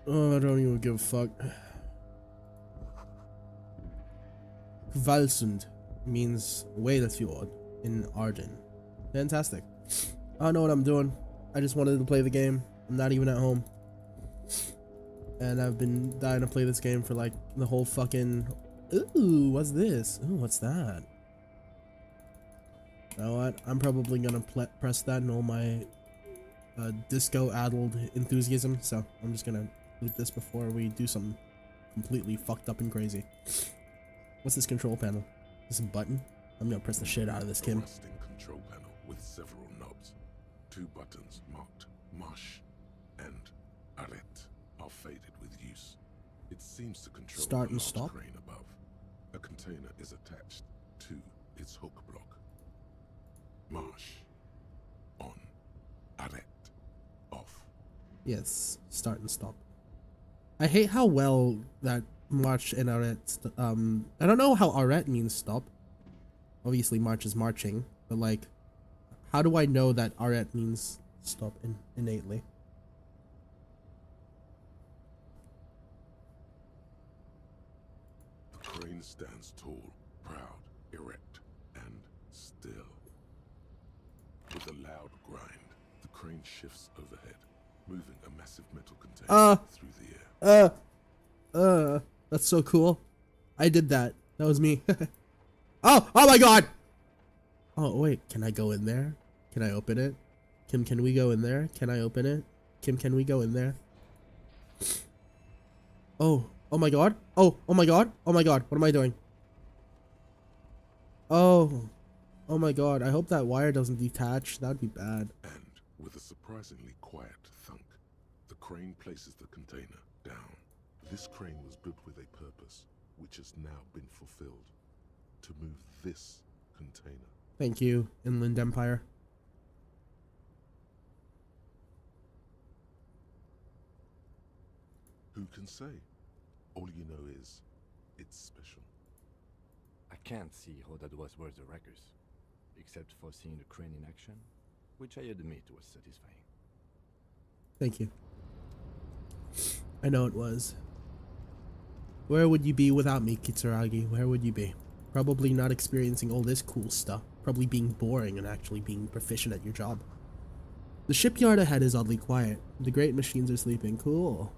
Oh, I don't even give a fuck. Kvalsund means Whalefjord in Arden. Fantastic. I don't know what I'm doing. I just wanted to play the game. I'm not even at home. And I've been dying to play this game for like the whole fucking... Ooh, what's this? Ooh, what's that? You know what? I'm probably gonna press that in all my disco-addled enthusiasm, so I'm just gonna loot this before we do something completely fucked up and crazy. What's this control panel? Is this a button? I'm gonna press the shit out of this, Kim. Rusting control panel with several knobs. 2 buttons marked Marsh and Arrête are faded with use. It seems to control Start the and large stop. crane above. A container is attached to its hook block. Marsh on. Arrête off. Yes, start and stop. I hate how well that march and arrête. I don't know how arrête means stop. Obviously, march is marching, but like, how do I know that arrête means stop innately? The crane stands tall, proud, erect, and still. With a loud grind, the crane shifts overhead, moving a massive metal container through the air. That's so cool. I did that. That was me. Oh my god! Oh, wait, can I go in there? Can I open it? Kim, can we go in there? Can I open it? Kim, can we go in there? Oh my god. Oh my god. Oh my god. What am I doing? Oh my god. I hope that wire doesn't detach. That'd be bad. And with a surprisingly quiet thunk, the crane places the container down. This crane was built with a purpose, which has now been fulfilled. To move this container. Thank you, Inland Empire. Who can say? All you know is, it's special. I can't see how that was worth the wreckers, except for seeing the crane in action, which I admit was satisfying. Thank you. I know it was. Where would you be without me, Kitsuragi? Where would you be? Probably not experiencing all this cool stuff. Probably being boring and actually being proficient at your job. The shipyard ahead is oddly quiet. The great machines are sleeping. Cool.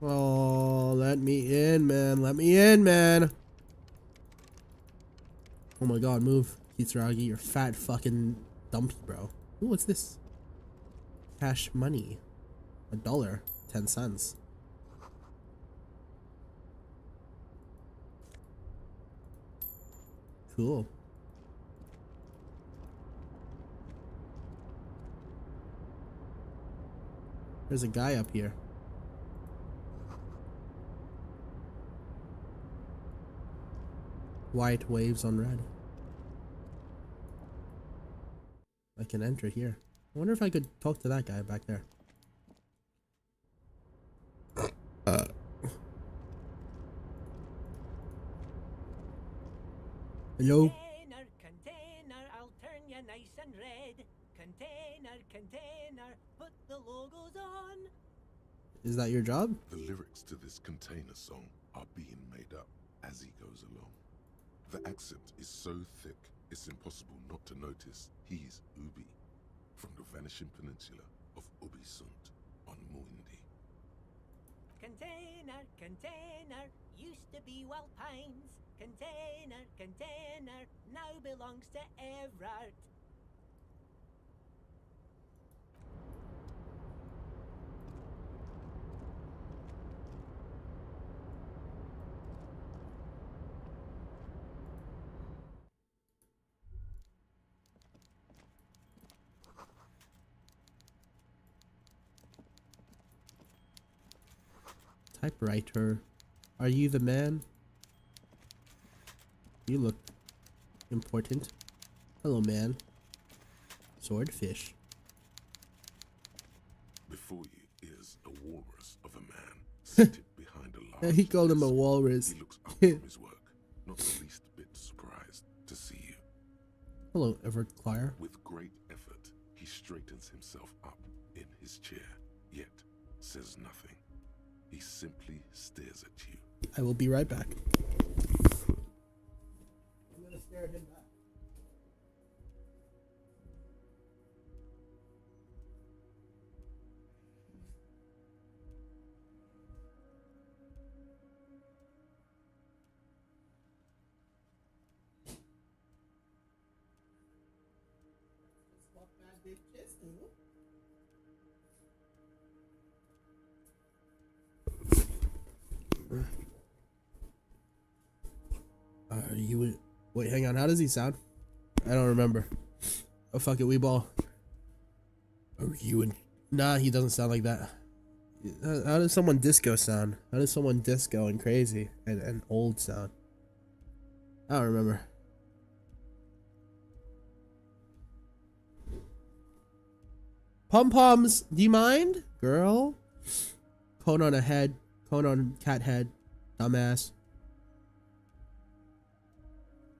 Oh, let me in, man. Let me in, man. Oh my god, move. Kitsuragi, you're fat fucking dumpy, bro. Ooh, what's this? Cash money. $1. 10 cents. Cool. There's a guy up here. White waves on red. I can enter here. I wonder if I could talk to that guy back there. Hello? Container, I'll turn you nice and red. Container, put the logos on. Is that your job? The lyrics to this container song are being made up as he goes along. The accent is so thick, it's impossible not to notice he's Ubi, from the vanishing peninsula of Ubisunt on Muindi. Container, used to be Wild Pines. Container, now belongs to Everard. Typewriter. Are you the man? You look important. Hello, man. Swordfish. Before you is a war room. seated behind a large He called him a desk. walrus. He looks up from his work, not the least bit surprised to see you. Hello, Everett Clyer. With great effort, he straightens himself up in his chair, yet says nothing. He simply stares at you. I will be right back. I'm gonna stare at him back. You wait, hang on. How does he sound? I don't remember. Oh fuck it, we ball. Are you in? Nah, he doesn't sound like that. How does someone disco sound? How does someone disco and crazy and old sound? I don't remember. Pom poms, do you mind, girl? Cone on a head, cone on cat head, dumbass.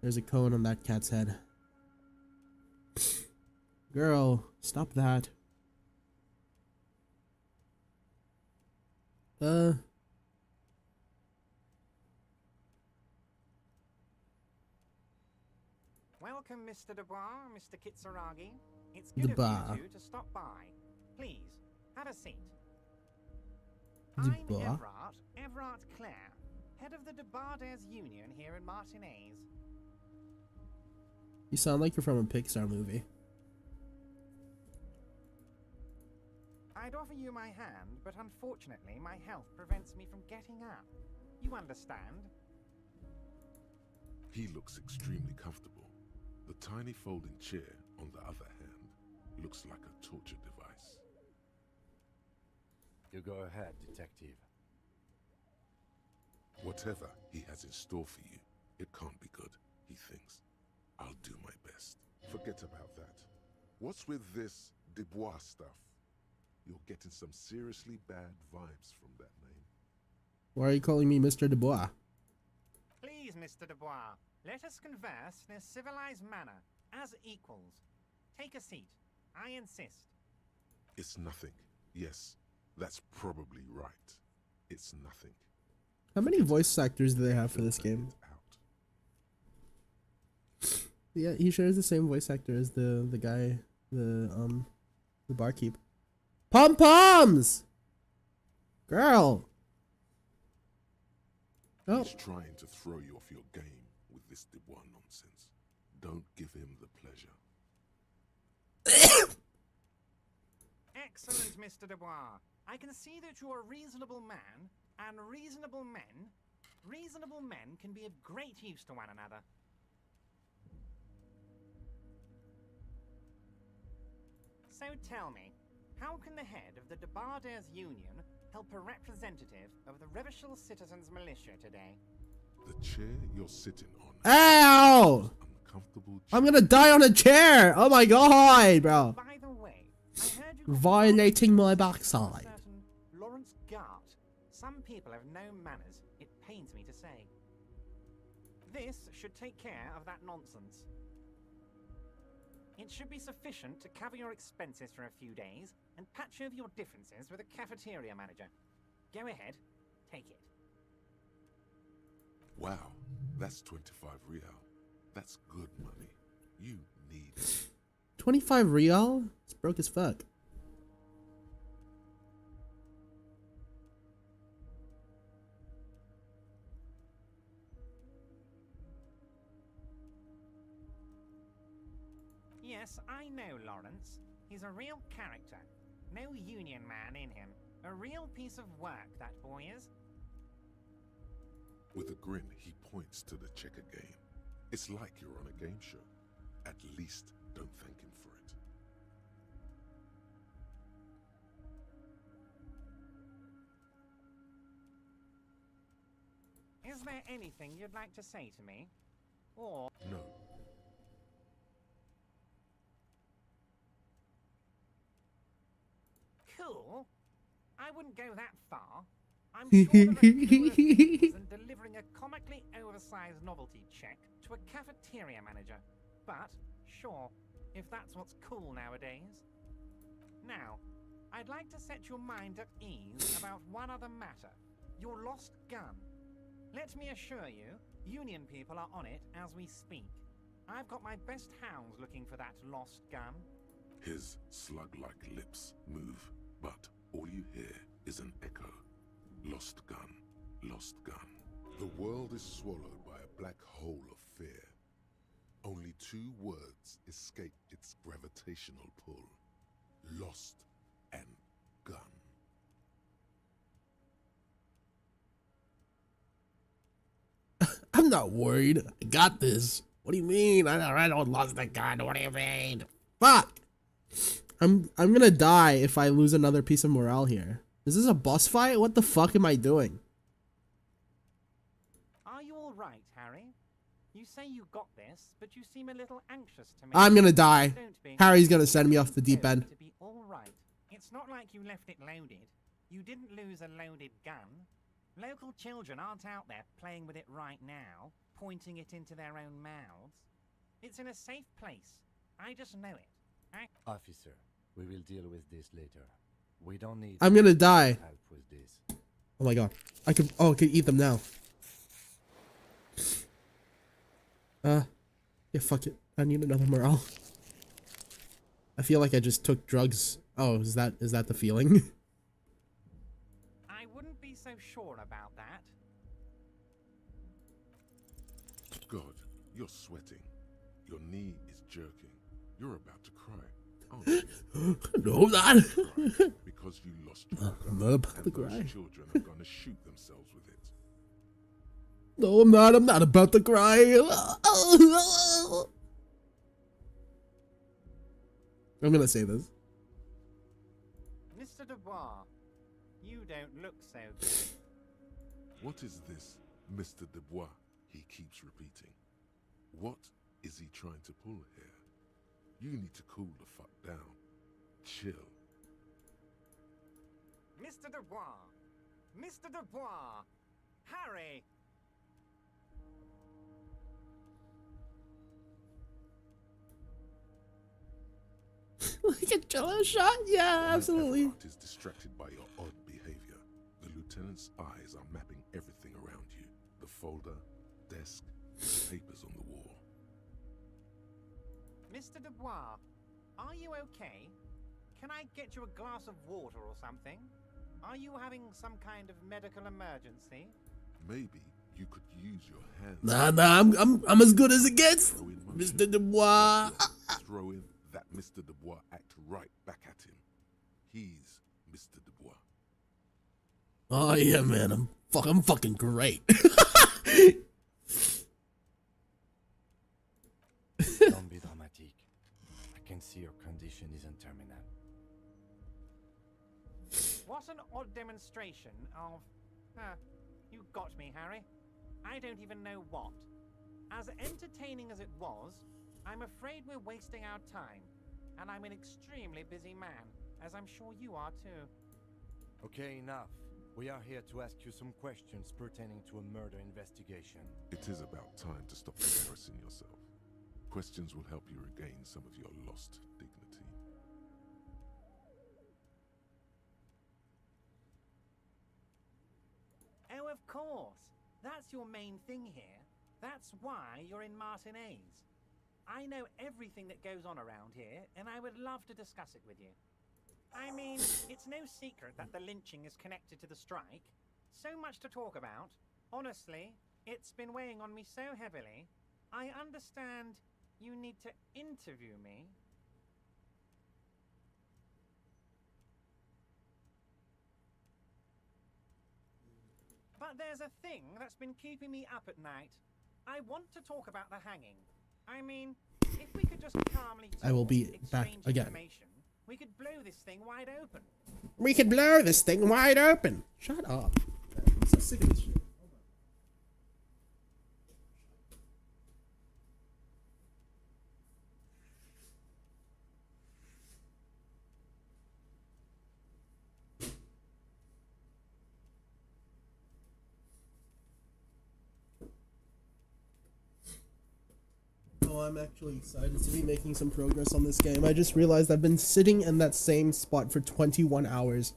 There's a cone on that cat's head. Girl, stop that. Welcome, Mr. Dubois, Mr. Kitsuragi. It's good Dubois. of you two to stop by. Please, have a seat. Dubois? I'm Everard Clare, head of the Debarders Union here in Martinez. You sound like you're from a Pixar movie. I'd offer you my hand, but unfortunately my health prevents me from getting up. You understand? He looks extremely comfortable. The tiny folding chair, on the other hand, looks like a torture device. You go ahead, detective. Whatever he has in store for you, it can't be good, he thinks. I'll do my best. Forget about that. What's with this Dubois stuff? You're getting some seriously bad vibes from that name. Why are you calling me Mr. Dubois? Please, Mr. Dubois, let us converse in a civilized manner, as equals. Take a seat. I insist. It's nothing. Yes, that's probably right. It's nothing. How many voice actors do they have for this game? Yeah, he shares the same voice actor as the guy, the barkeep. Pom poms, girl. Oh, He's trying to throw you off your game with this Dubois nonsense. Don't give him the pleasure. Excellent, Mr. Dubois. I can see that you're a reasonable man, and reasonable men can be of great use to one another. So tell me, how can the head of the Debarders Union help a representative of the Revachol Citizens Militia today? The chair you're sitting on. ow! Uncomfortable I'm gonna die on a chair. Oh my god, bro! By the way, I heard you Violating my backside. certain Lawrence Gart. Some people have no manners, it pains me to say. This should take care of that nonsense. It should be sufficient to cover your expenses for a few days and patch over your differences with a cafeteria manager. Go ahead, take it. Wow, that's 25 real. That's good money. You need it. 25 real? It's broke as fuck. Yes, I know Lawrence. He's a real character. No union man in him. A real piece of work, that boy is. With a grin, he points to the checker game. It's like you're on a game show. At least don't thank him for it. Is there anything you'd like to say to me? Or... No. Cool. I wouldn't go that far. I'm sure there are cooler things than delivering a comically oversized novelty check to a cafeteria manager. But, sure, if that's what's cool nowadays. Now, I'd like to set your mind at ease about one other matter. Your lost gun. Let me assure you, Union people are on it as we speak. I've got my best hounds looking for that lost gun. His slug-like lips move, but all you hear is an echo. Lost gun, lost gun. The world is swallowed by a black hole of fear. Only 2 words escape its gravitational pull. Lost and gun. I'm not worried. I got this. What do you mean? I don't lost the gun. What do you mean? Fuck. I'm gonna die if I lose another piece of morale here. Is this a boss fight? What the fuck am I doing? Are you all right, Harry? You say you got this, but you seem a little anxious to me. I'm gonna die. Don't be. Harry's gonna send me off the deep end. To be all right. It's not like you left it loaded. You didn't lose a loaded gun. Local children aren't out there playing with it right now, pointing it into their own mouths. It's in a safe place. I just know it. Officer, we will deal with this later. We don't need I'm gonna die. help with this. Oh my god. I can eat them now. Yeah, fuck it. I need another morale. I feel like I just took drugs. Oh, is that the feeling? I wouldn't be so sure about that. God, you're sweating. Your knee is jerking. You're about to cry. Oh, No, I'm not. because you lost your I'm gun, not about to and those cry. children are gonna shoot themselves with it. No, I'm not. I'm not about to cry. I'm gonna say this. Mr. Dubois, you don't look so good. What is this, Mr. Dubois? He keeps repeating. What is he trying to pull here? You need to cool the fuck down. Chill. Mr. Dubois! Mr. Dubois! Harry! Like a jello shot? Yeah, absolutely. Everyone is distracted by your odd behavior. The lieutenant's eyes are mapping everything around you. The folder, desk, papers on the wall. Mr. Dubois, are you okay? Can I get you a glass of water or something? Are you having some kind of medical emergency? Maybe you could use your hands. Nah, I'm as good as it gets, Throw in motion. Mr. Dubois. Throw in that Mr. Dubois act right back at him. He's Mr. Dubois. Oh yeah, man, I'm fucking great. Don't be dramatic. I can see your condition isn't terminal. What an odd demonstration of... you got me, Harry. I don't even know what. As entertaining as it was, I'm afraid we're wasting our time. And I'm an extremely busy man, as I'm sure you are too. Okay, enough. We are here to ask you some questions pertaining to a murder investigation. It is about time to stop embarrassing yourself. Questions will help you regain some of your lost dignity. Oh, of course. That's your main thing here. That's why you're in Martinez. I know everything that goes on around here, and I would love to discuss it with you. I mean, it's no secret that the lynching is connected to the strike. So much to talk about. Honestly, it's been weighing on me so heavily. I understand you need to interview me. But there's a thing that's been keeping me up at night. I want to talk about the hanging. I mean, if we could just calmly talk, I will be back exchange again. information, we could blow this thing wide open. We could blow this thing wide open. Shut up. I'm so sick of this shit. No, I'm actually excited to be making some progress on this game. I just realized I've been sitting in that same spot for 21 hours.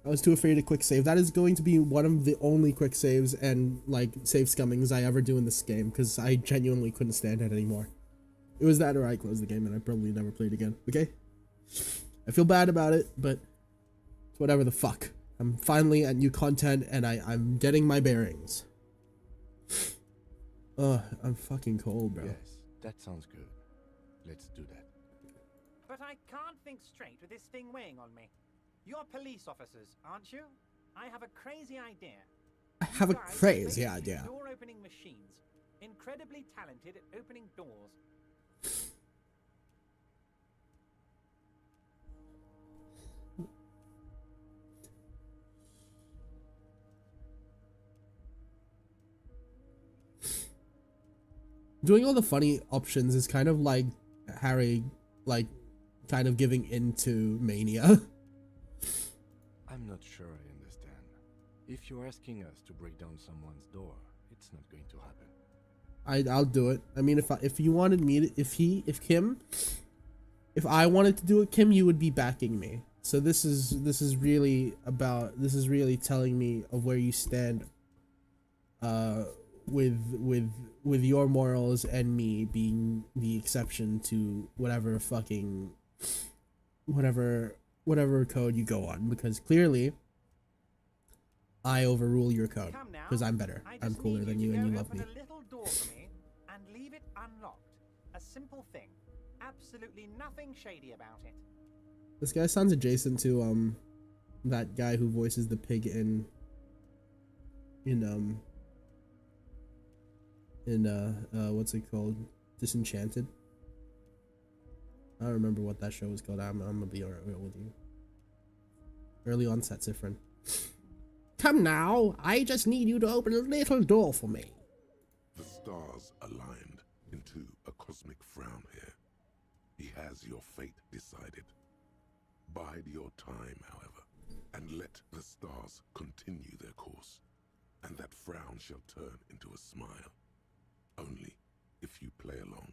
I was too afraid to quick save. That is going to be one of the only quick saves and, like, save scummings I ever do in this game, because I genuinely couldn't stand it anymore. It was that or I closed the game and I probably never played again, okay? I feel bad about it, but it's whatever the fuck. I'm finally at new content and I'm getting my bearings. Ugh, I'm fucking cold, bro. Yes, that sounds good. Let's do that. But I can't think straight with this thing weighing on me. You're police officers, aren't you? I have a crazy idea. I have a You guys are crazy basically idea. Door-opening machines, incredibly talented at opening doors. Doing all the funny options is kind of like Harry, like, kind of giving into mania. I'm not sure I understand. If you're asking us to break down someone's door, it's not going to happen. I'll do it. I mean, if you wanted me to, if I wanted to do it, Kim, you would be backing me. So this is really telling me of where you stand, with your morals and me being the exception to whatever code you go on, because clearly I overrule your code Come now. because I'm better. I I'm just cooler need than to you and go you love open me. a little door for me and leave it unlocked. A simple thing. Absolutely nothing shady about it. This guy sounds adjacent to that guy who voices the pig in what's it called? Disenchanted. I don't remember what that show was called. I'm gonna be real with you. Early onset Sifrin. Come now, I just need you to open a little door for me. The stars aligned into a cosmic frown here. He has your fate decided. Bide your time, however, and let the stars continue their course, and that frown shall turn into a smile. Only if you play along.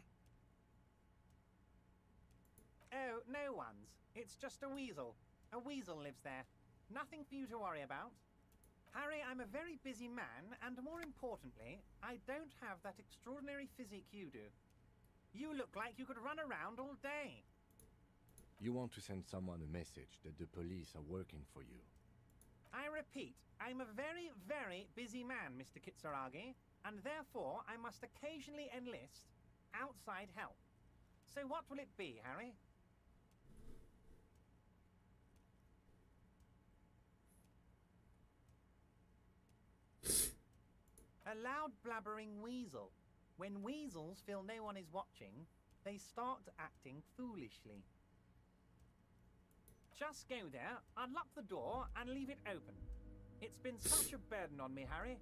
Oh, no one's. It's just a weasel. A weasel lives there. Nothing for you to worry about. Harry, I'm a very busy man, and more importantly, I don't have that extraordinary physique you do. You look like you could run around all day. You want to send someone a message that the police are working for you. I repeat, I'm a very, very busy man, Mr. Kitsuragi, and therefore I must occasionally enlist outside help. So what will it be, Harry? A loud blabbering weasel. When weasels feel no one is watching, they start acting foolishly. Just go there, unlock the door, and leave it open. It's been such a burden on me, Harry.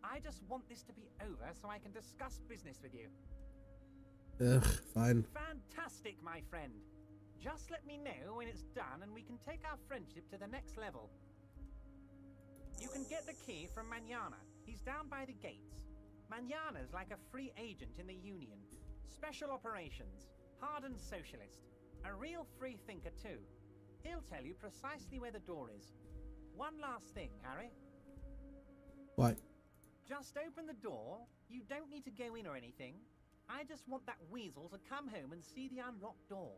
I just want this to be over so I can discuss business with you. Ugh, fine. Fantastic, my friend. Just let me know when it's done and we can take our friendship to the next level. You can get the key from Manana. He's down by the gates. Manana's like a free agent in the Union. Special operations. Hardened socialist. A real free thinker too. He'll tell you precisely where the door is. One last thing, Harry. What? Just open the door. You don't need to go in or anything. I just want that weasel to come home and see the unlocked door.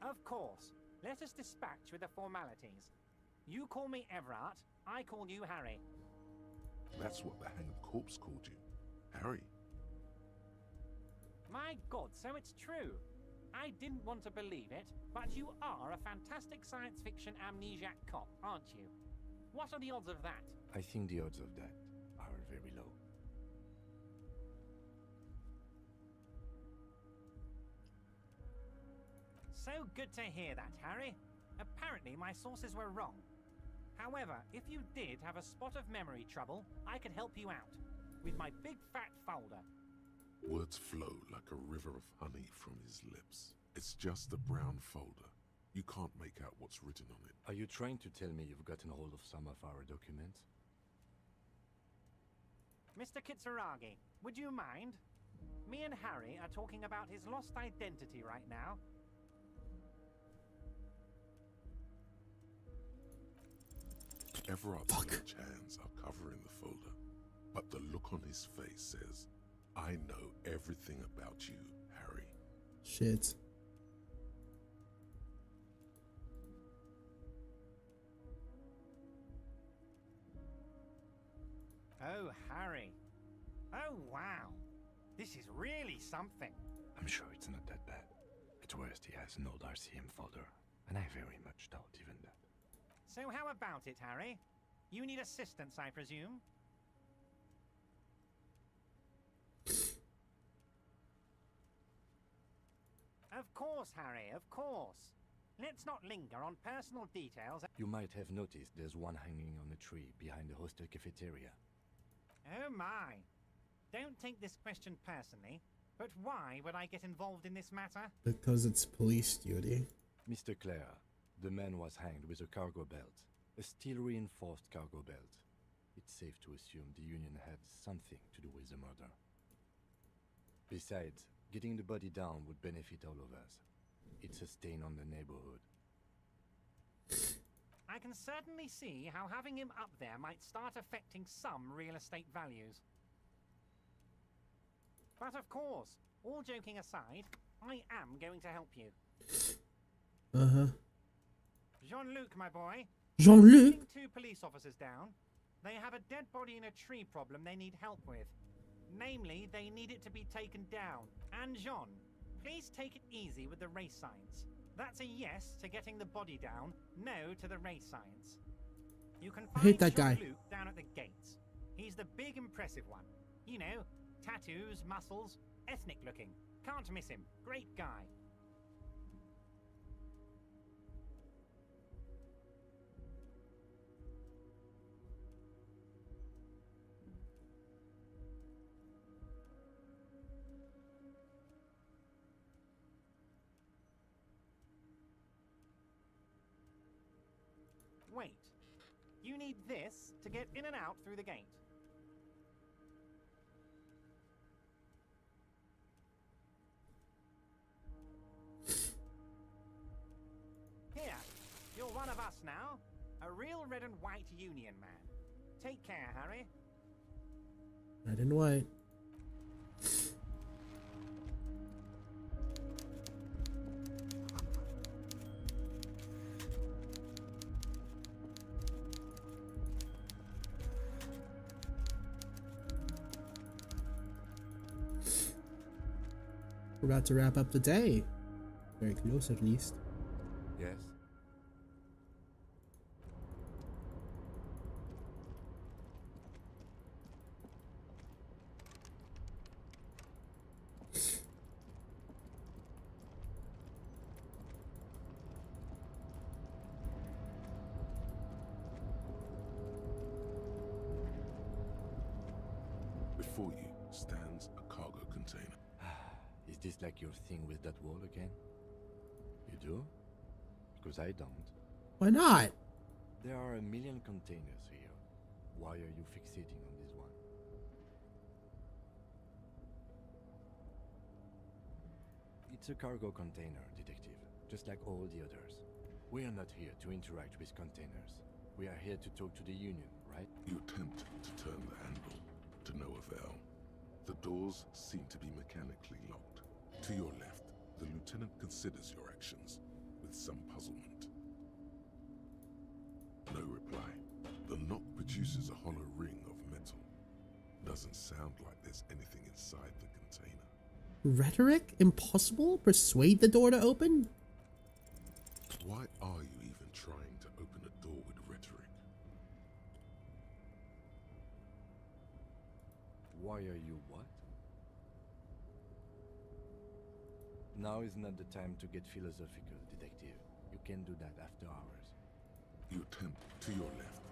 Of course. Let us dispatch with the formalities. You call me Everard, I call you Harry. That's what the hanged corpse called you. Harry. My God, so it's true. I didn't want to believe it, but you are a fantastic science fiction amnesiac cop, aren't you? What are the odds of that? I think the odds of that are very low. So good to hear that, Harry. Apparently my sources were wrong. However, if you did have a spot of memory trouble, I could help you out. With my big fat folder. Words flow like a river of honey from his lips. It's just a brown folder. You can't make out what's written on it. Are you trying to tell me you've gotten hold of some of our documents? Mr. Kitsuragi, would you mind? Me and Harry are talking about his lost identity right now. Everard's large hands are covering the folder, but the look on his face says, I know everything about you, Harry. Shit. Oh, Harry. Oh, wow. This is really something. I'm sure it's not that bad. At worst, he has an old RCM folder, and I very much doubt even that. So how about it, Harry? You need assistance, I presume? Of course, Harry, of course. Let's not linger on personal details. You might have noticed there's one hanging on a tree behind the hostel cafeteria. Oh my. Don't take this question personally, but why would I get involved in this matter? Because it's police duty. Mr. Clare, the man was hanged with a cargo belt. A steel-reinforced cargo belt. It's safe to assume the Union had something to do with the murder. Besides, getting the body down would benefit all of us. It's a stain on the neighborhood. I can certainly see how having him up there might start affecting some real estate values. But of course, all joking aside, I am going to help you. Uh-huh. Jean-Luc, my boy. Jean-Luc? Putting 2 police officers down. They have a dead body in a tree problem they need help with. Namely, they need it to be taken down. And Jean, please take it easy with the race signs. That's a yes to getting the body down, no to the race signs. You can I find hate that guy. Jean-Luc down at the gates. He's the big impressive one. You know, tattoos, muscles, ethnic looking. Can't miss him. Great guy. Wait. You need this to get in and out through the gate. Here, you're one of us now. A real red and white Union man. Take care, Harry. Red and white. We're about to wrap up the day. Very close, at least. Yes? Before you stands a cargo container. Is this like your thing with that wall again? You do? Because I don't. Why not? There are a million containers here. Why are you fixating on this one? It's a cargo container, detective, just like all the others. We are not here to interact with containers. We are here to talk to the Union, right? You attempt to turn the handle, to no avail. The doors seem to be mechanically locked. To your left, the lieutenant considers your actions with some puzzlement. No reply. The knock produces a hollow ring of metal. Doesn't sound like there's anything inside the container. Rhetoric? Impossible? Persuade the door to open? Why are you even trying to open a door with rhetoric? Why are you what? Now is not the time to get philosophical, detective. You can do that after hours. You attempt to your left.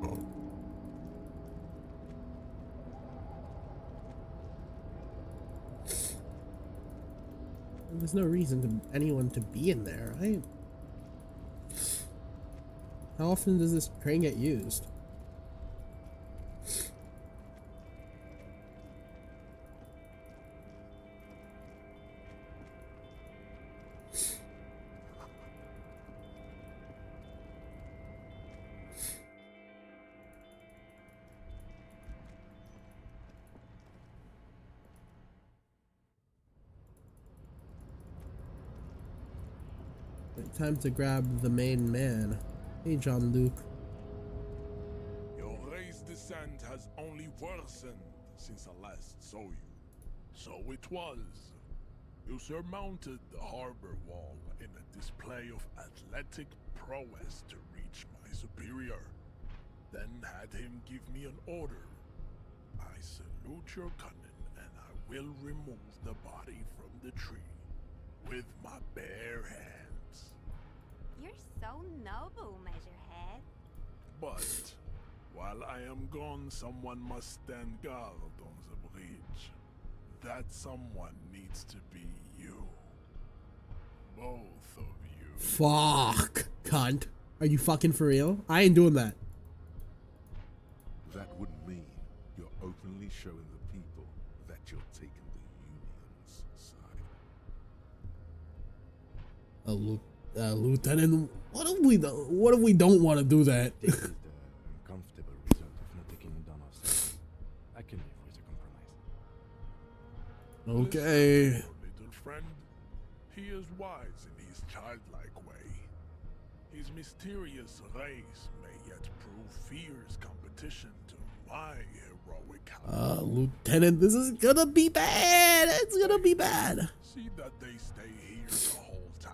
Oh. There's no reason to anyone to be in there, right? How often does this train get used? Time to grab the main man. Hey, John Luke. Your race descent has only worsened since I last saw you. So it was. You surmounted the harbor wall in a display of athletic prowess to reach my superior. Then had him give me an order. I salute your cunning, and I will remove the body from the tree with my bare hands. You're so noble, Measurehead. But while I am gone, someone must stand guard on the bridge. That someone needs to be you. Both of you. Fuck, cunt. Are you fucking for real? I ain't doing that. That would mean you're openly showing the people that you're taking the Union's side. Lieutenant, what if we don't want to do that? This is the uncomfortable result of not taking it down ourselves. I can live with a compromise. Okay. Listen, little friend. He is wise in his childlike way. His mysterious race may yet prove fierce competition to my heroic house. Lieutenant, this is gonna be bad. It's gonna be bad. See that they stay here the whole time.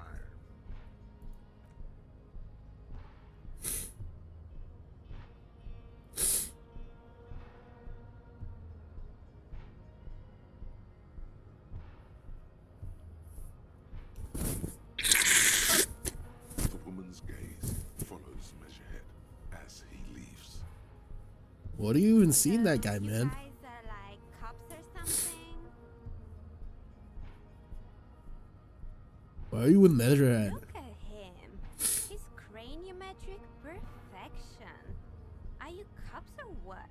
The woman's gaze follows Measurehead as he leaves. What do you even see in that guy, You man? guys are like cops or something? Why are you with Measurehead? Look at him. His craniometric perfection. Are you cops or what?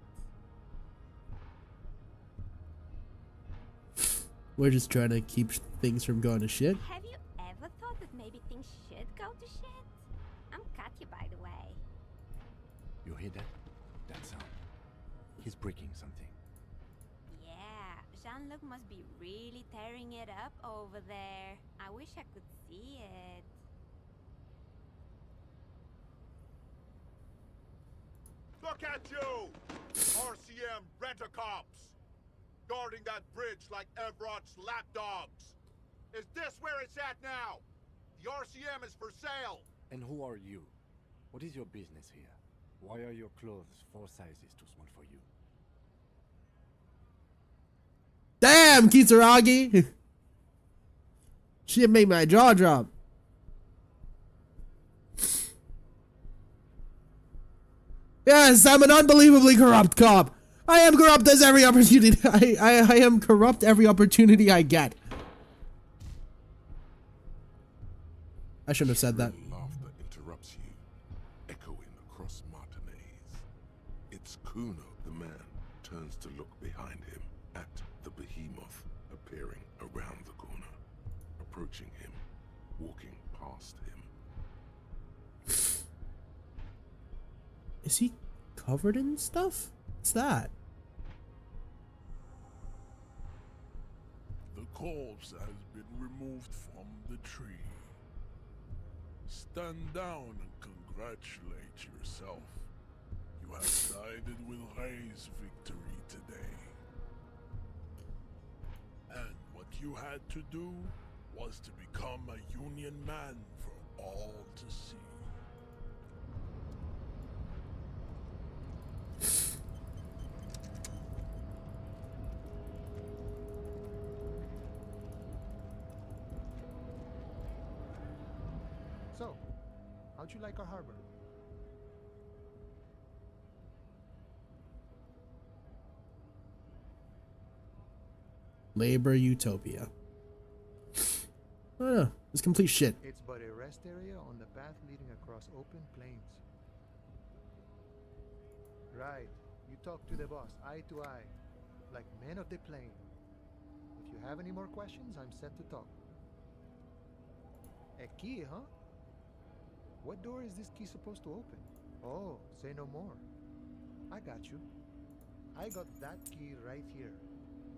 We're just trying to keep things from going to shit. Have you ever thought that maybe things should go to shit? I'm Katya, by the way. You hear that? That sound. He's breaking something. Yeah, Jean-Luc must be really tearing it up over there. I wish I could see it. Look at you! RCM rent-a-cops! Guarding that bridge like Everott's lapdogs! Is this where it's at now? The RCM is for sale! And who are you? What is your business here? Why are your clothes 4 sizes too small for you? Damn, Kitsuragi! Shit made my jaw drop. Yes, I'm an unbelievably corrupt cop. I am corrupt as every opportunity. I am corrupt every opportunity I get. I shouldn't have said that. Laughter interrupts you, echoing across Martinez. It's Kuno, the man, turns to look behind him at the behemoth appearing around the corner, approaching him, walking past him. Is he covered in stuff? What's that? The corpse has been removed from the tree. Stand down and congratulate yourself. You have sided with Ray's victory today. And what you had to do was to become a Union man for all to see. So, how'd you like our harbor? Labor Utopia. I don't know. It's complete shit. It's but a rest area on the path leading across open plains. Right. You talk to the boss, eye to eye, like men of the plane. If you have any more questions, I'm set to talk. A key, huh? What door is this key supposed to open? Oh, say no more. I got you. I got that key right here.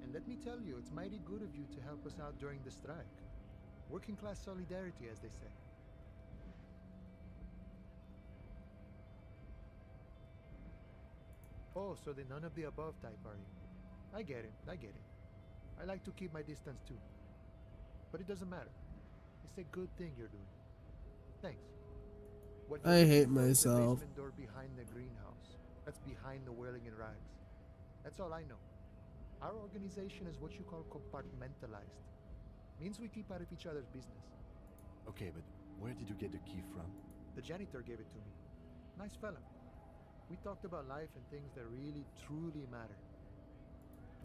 And let me tell you, it's mighty good of you to help us out during the strike. Working class solidarity, as they say. Oh, so the none of the above type, are you? I get it, I get it. I like to keep my distance too. But it doesn't matter. It's a good thing you're doing. Thanks. What I you're hate looking for is the myself. basement door behind the greenhouse. That's behind the whirling in rags. That's all I know. Our organization is what you call compartmentalized. Means we keep out of each other's business. Okay, but where did you get the key from? The janitor gave it to me. Nice fella. We talked about life and things that really, truly matter.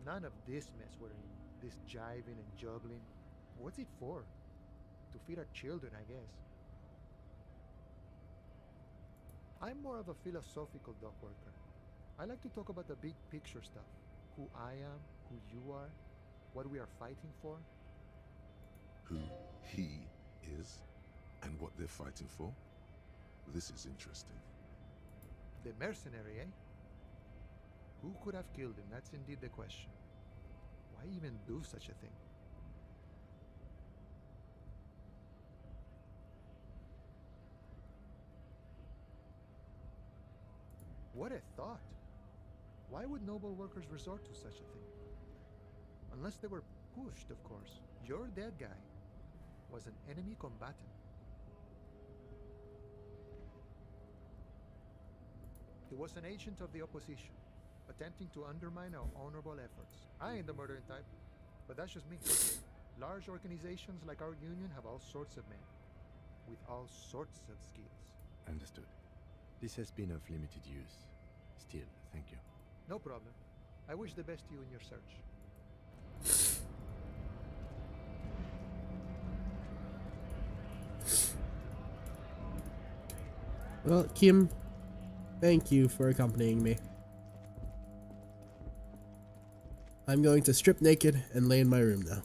None of this mess we're in. This jiving and juggling. What's it for? To feed our children, I guess. I'm more of a philosophical dock worker. I like to talk about the big picture stuff. Who I am, who you are, what we are fighting for. Who he is and what they're fighting for? This is interesting. The mercenary, eh? Who could have killed him? That's indeed the question. Why even do such a thing? What a thought! Why would noble workers resort to such a thing? Unless they were pushed, of course. Your dead guy was an enemy combatant. He was an agent of the opposition, attempting to undermine our honorable efforts. I ain't the murdering type, but that's just me. Large organizations like our union have all sorts of men, with all sorts of skills. Understood. This has been of limited use. Still, thank you. No problem. I wish the best to you in your search. Well, Kim, thank you for accompanying me. I'm going to strip naked and lay in my room now.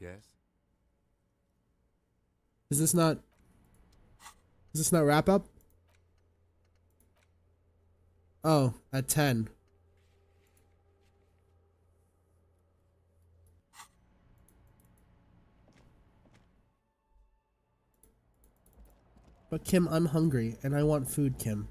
Yes? Is this not wrap up? Oh, at 10. But Kim, I'm hungry and I want food, Kim.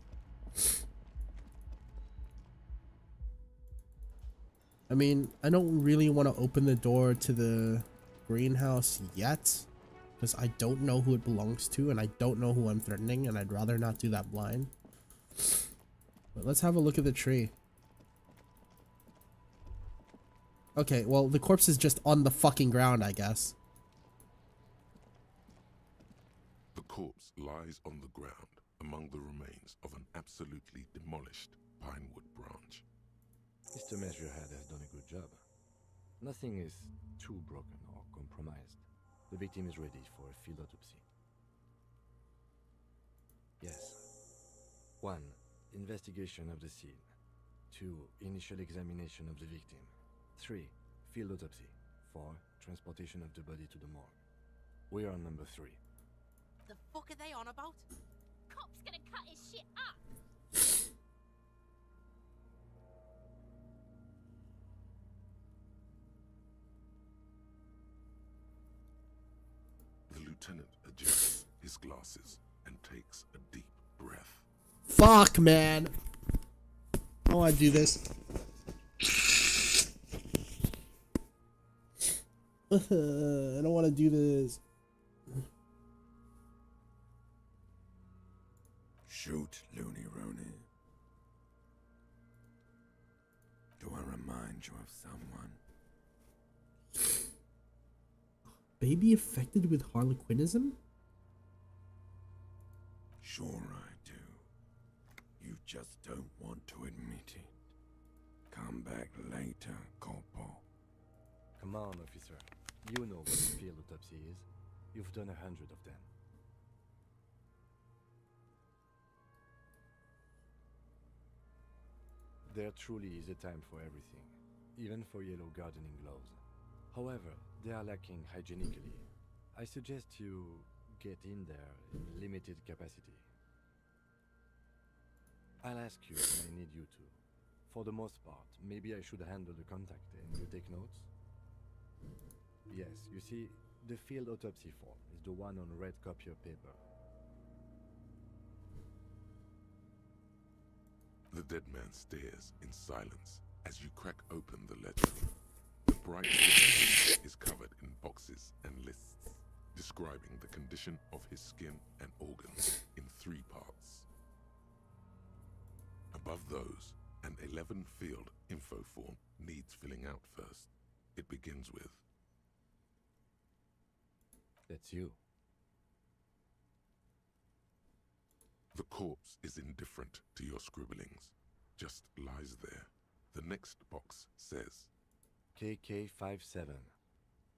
I mean, I don't really want to open the door to the greenhouse yet, because I don't know who it belongs to and I don't know who I'm threatening, and I'd rather not do that blind. But let's have a look at the tree. Okay, well, the corpse is just on the fucking ground, I guess. The corpse lies on the ground among the remains of an absolutely demolished pinewood branch. Mr. Measurehead has done a good job. Nothing is too broken or compromised. The victim is ready for a field autopsy. Yes. 1. Investigation of the scene. 2. Initial examination of the victim. 3. Field autopsy. 4. Transportation of the body to the morgue. We are on number 3. The fuck are they on about? Cop's gonna cut his shit up. The lieutenant adjusts his glasses and takes a deep breath. Fuck, man. I want to do this. I don't want to do this. Shoot, Looney Rooney. Do I remind you of someone? Baby affected with harlequinism? Sure I do. You just don't want to admit it. Come back later, Corporal. Come on, officer. You know what a field autopsy is. You've done 100 of them. There truly is a time for everything, even for yellow gardening gloves. However, they are lacking hygienically. I suggest you get in there in limited capacity. I'll ask you when I need you to. For the most part, maybe I should handle the contact and you take notes? Yes, you see, the field autopsy form is the one on red copier paper. The dead man stares in silence as you crack open the letter. The bright red is covered in boxes and lists, describing the condition of his skin and organs in 3 parts. Above those, an 11-field info form needs filling out first. It begins with, That's you. the corpse is indifferent to your scribblings, just lies there. The next box says, KK57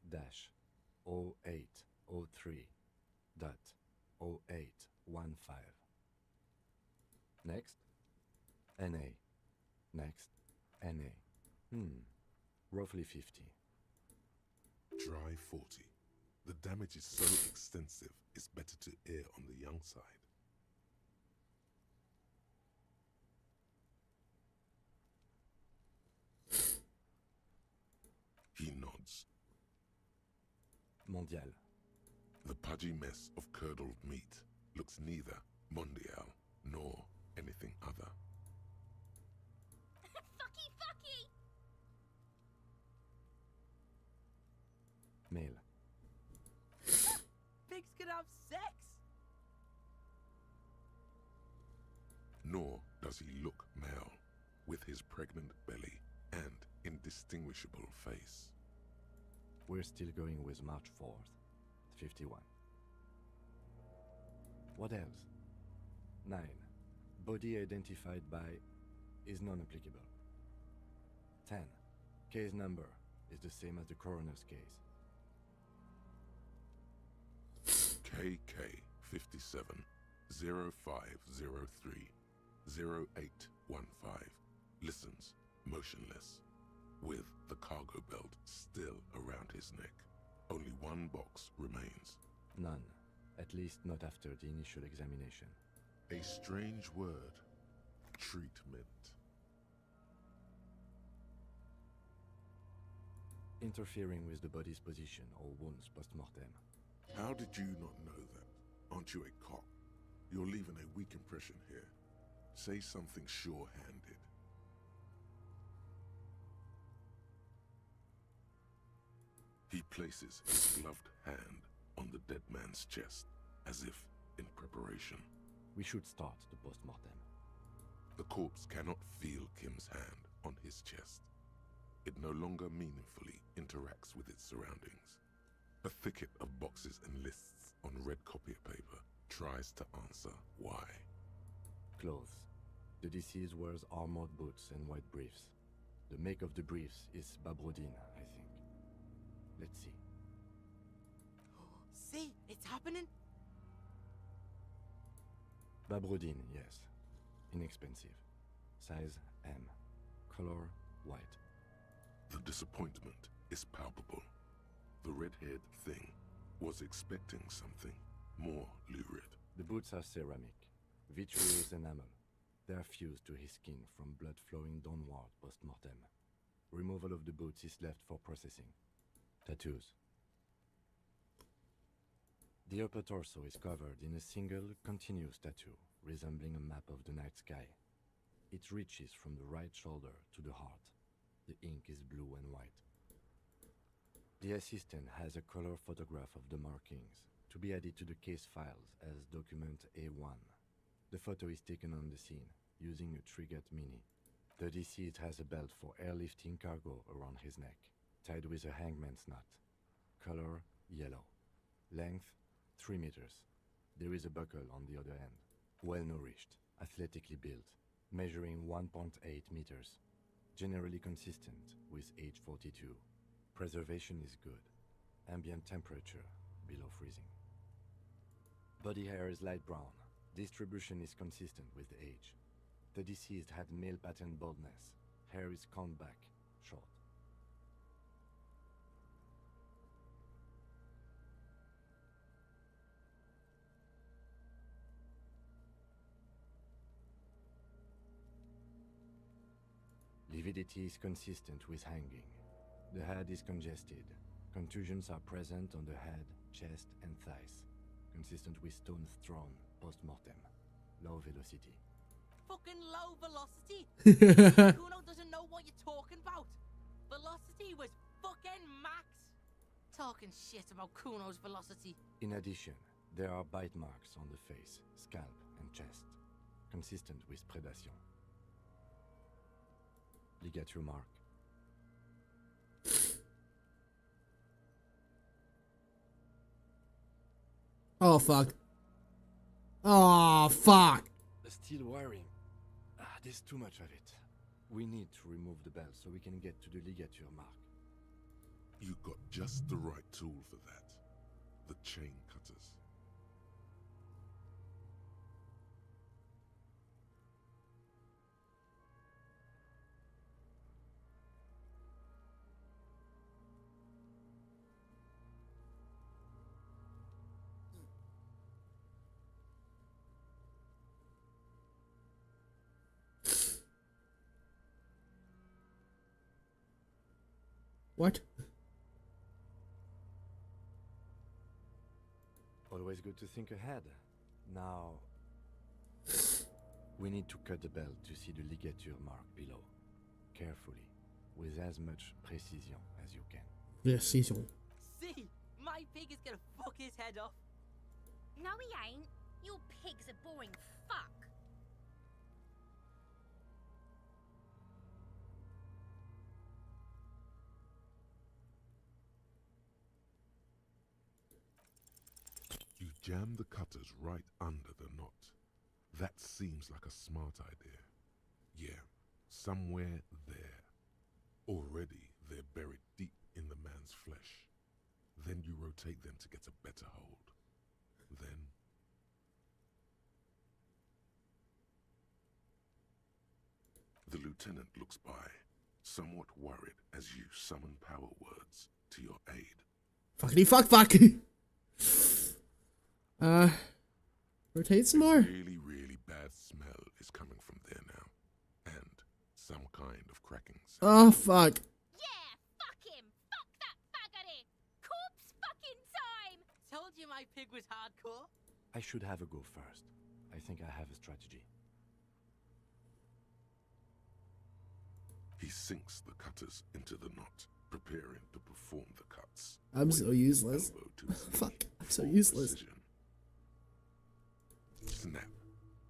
dash 0803 dot 0815. Next, NA. Next, NA. Roughly 50. dry 40. The damage is so extensive, it's better to err on the young side. He nods. Mondial. The pudgy mess of curdled meat looks neither mondial nor anything other. Fucky, fucky! Male. Pigs can have sex! Nor does he look male, with his pregnant belly and indistinguishable face. We're still going with March 4th, 51. What else? 9. Body identified by is non-applicable. 10. Case number is the same as the coroner's case. KK 57 0503 0815 listens motionless, with the cargo belt still around his neck. Only one box remains. None, at least not after the initial examination. A strange word. Treatment. Interfering with the body's position or wounds post-mortem. How did you not know that? Aren't you a cop? You're leaving a weak impression here. Say something sure-handed. He places his gloved hand on the dead man's chest, as if in preparation. We should start the post-mortem. The corpse cannot feel Kim's hand on his chest. It no longer meaningfully interacts with its surroundings. A thicket of boxes and lists on red copier paper tries to answer why. Clothes. The deceased wears armored boots and white briefs. The make of the briefs is Babrodine, I think. Let's see. See, it's happening. Babrodine, yes. Inexpensive. Size M. Color white. The disappointment is palpable. The red-haired thing was expecting something more lurid. The boots are ceramic, vitreous enamel. They are fused to his skin from blood flowing downward post-mortem. Removal of the boots is left for processing. Tattoos. The upper torso is covered in a single, continuous tattoo, resembling a map of the night sky. It reaches from the right shoulder to the heart. The ink is blue and white. The assistant has a color photograph of the markings, to be added to the case files as document A1. The photo is taken on the scene, using a Trigat Mini. The deceased has a belt for airlifting cargo around his neck, tied with a hangman's knot. Color, yellow. Length, 3 meters. There is a buckle on the other end. Well-nourished, athletically built, measuring 1.8 meters. Generally consistent with age 42. Preservation is good. Ambient temperature, below freezing. Body hair is light brown. Distribution is consistent with age. The deceased had male pattern baldness. Hair is combed back, short. Lividity is consistent with hanging. The head is congested. Contusions are present on the head, chest, and thighs. Consistent with stones thrown post-mortem. Low velocity. Fucking low velocity. Kuno doesn't know what you're talking about. Velocity was fucking max. Talking shit about Kuno's velocity. In addition, there are bite marks on the face, scalp, and chest. Consistent with predation. Ligature mark. Oh, fuck. Oh, fuck. Still wiring. There's too much of it. We need to remove the belt so we can get to the ligature mark. You got just the right tool for that. The chain cutters. What? Always good to think ahead. Now, we need to cut the belt to see the ligature mark below. Carefully, with as much precision as you can. Precision. See, my pig is gonna fuck his head off. No, he ain't. Your pig's a boring fuck. You jam the cutters right under the knot. That seems like a smart idea. Yeah, somewhere there. Already they're buried deep in the man's flesh. Then you rotate them to get a better hold. Then... The lieutenant looks by, somewhat worried as you summon power words to your aid. Fuckity fuck fuck. Rotate some more. Really, really bad smell is coming from there now. And some kind of cracking sound. Oh, fuck. Yeah, fuck him. Fuck that faggoty. Corpse fucking time. Told you my pig was hardcore. I should have a go first. I think I have a strategy. He sinks the cutters into the knot, preparing to perform the cuts. I'm so useless. Elbow to his knee, Fuck, I'm so full useless. precision. Snap.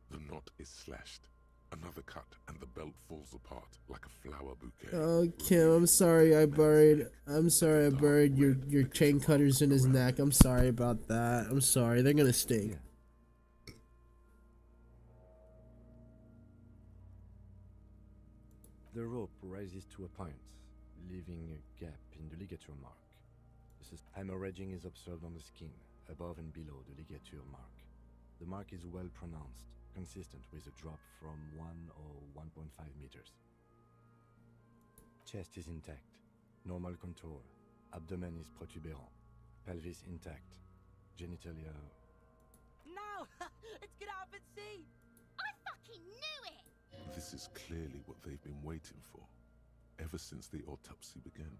The knot is slashed. Another cut and the belt falls apart like a flower bouquet. Oh, Kim, I'm sorry I buried your chain cutters in his neck. I'm sorry about that. I'm sorry. They're gonna sting. The rope rises to a point, leaving a gap in the ligature mark. Hemorrhaging is observed on the skin, above and below the ligature mark. The mark is well pronounced, consistent with a drop from 1 or 1.5 meters. Chest is intact, normal contour. Abdomen is protuberant, pelvis intact, genitalia... No! It's gonna happen, see! I fucking knew it. This is clearly what they've been waiting for, ever since the autopsy began.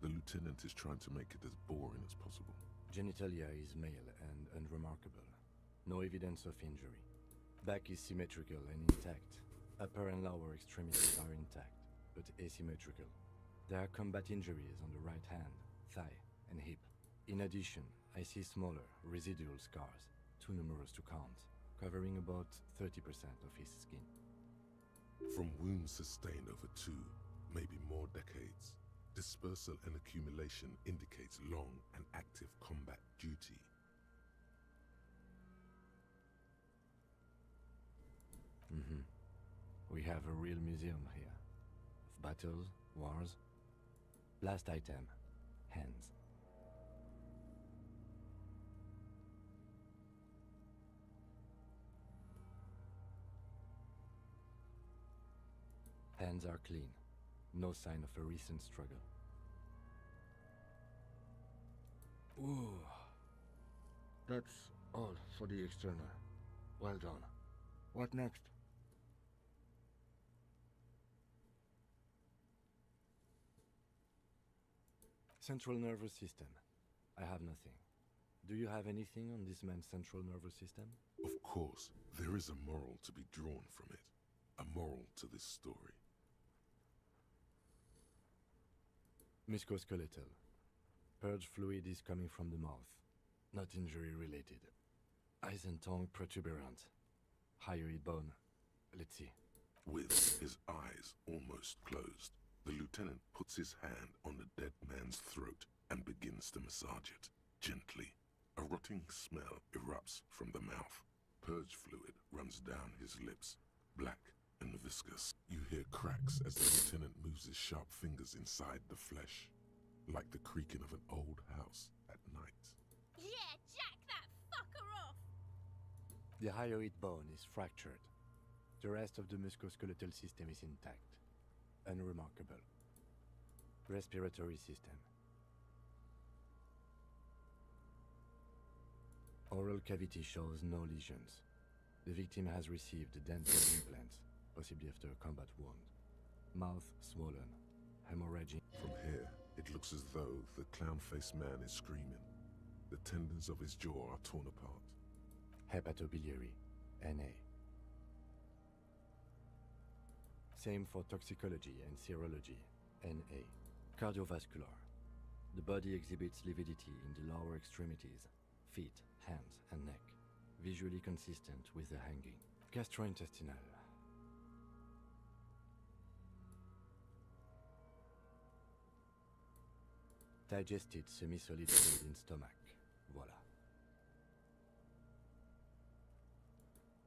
The lieutenant is trying to make it as boring as possible. Genitalia is male and unremarkable. No evidence of injury. Back is symmetrical and intact. Upper and lower extremities are intact, but asymmetrical. There are combat injuries on the right hand, thigh, and hip. In addition, I see smaller, residual scars, too numerous to count, covering about 30% of his skin. From wounds sustained over 2, maybe more decades, dispersal and accumulation indicates long and active combat duty. We have a real museum here. Of battles, wars. Last item. Hands. Hands are clean. No sign of a recent struggle. Ooh. That's all for the external. Well done. What next? Central nervous system. I have nothing. Do you have anything on this man's central nervous system? Of course, there is a moral to be drawn from it. A moral to this story. Musculoskeletal. Purge fluid is coming from the mouth. Not injury related. Eyes and tongue protuberant. Hyoid bone. Let's see. With his eyes almost closed, the lieutenant puts his hand on the dead man's throat and begins to massage it, gently. A rotting smell erupts from the mouth. Purge fluid runs down his lips, black and viscous. You hear cracks as the lieutenant moves his sharp fingers inside the flesh, like the creaking of an old house at night. Yeah, jack that fucker off! The hyoid bone is fractured. The rest of the musculoskeletal system is intact. Unremarkable. Respiratory system. Oral cavity shows no lesions. The victim has received dental implants, possibly after a combat wound. Mouth swollen. Hemorrhaging. From here, it looks as though the clown-faced man is screaming. The tendons of his jaw are torn apart. Hepatobiliary. NA. Same for toxicology and serology. NA. Cardiovascular. The body exhibits lividity in the lower extremities, feet, hands, and neck, visually consistent with the hanging. Gastrointestinal. Digested semi-solid fluid in stomach. Voila.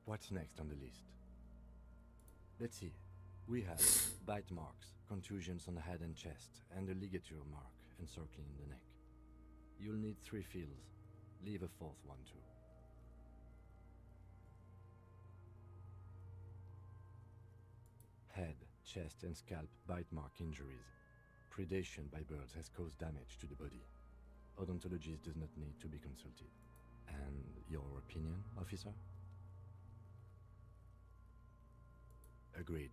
What's next on the list? Let's see. We have bite marks, contusions on the head and chest, and a ligature mark encircling the neck. You'll need 3 fields. Leave a 4th one too. Head, chest, and scalp bite mark injuries. Predation by birds has caused damage to the body. Odontologist does not need to be consulted. And your opinion, officer? Agreed.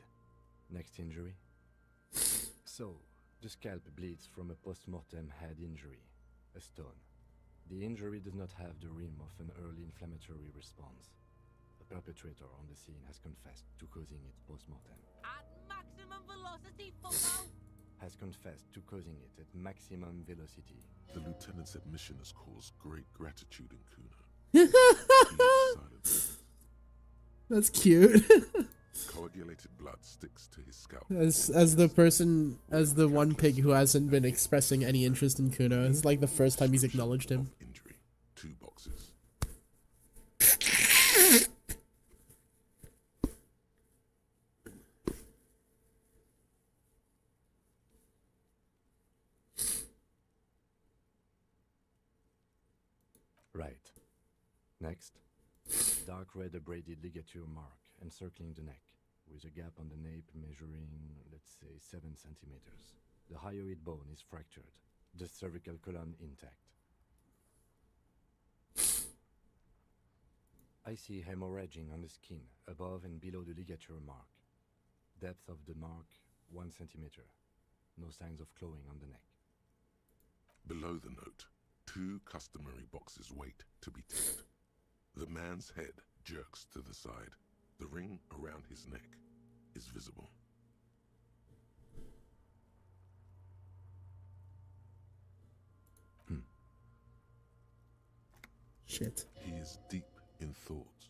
Next injury? So, the scalp bleeds from a post-mortem head injury, a stone. The injury does not have the rim of an early inflammatory response. The perpetrator on the scene has confessed to causing it post-mortem. At maximum velocity, fucko! Has confessed to causing it at maximum velocity. The lieutenant's admission has caused great gratitude in Kuna. He is silent. That's cute. Coagulated blood sticks to his scalp. As the one pig who hasn't been expressing any interest in Kuna. It's like the first time he's acknowledged him. Injury. 2 boxes. Right. Next. Dark red abraded ligature mark encircling the neck, with a gap on the nape measuring, let's say, 7 centimeters. The hyoid bone is fractured. The cervical column intact. I see hemorrhaging on the skin, above and below the ligature mark. Depth of the mark, 1 centimeter. No signs of clawing on the neck. Below the note, 2 customary boxes wait to be ticked. The man's head jerks to the side. The ring around his neck is visible. Shit. He is deep in thought.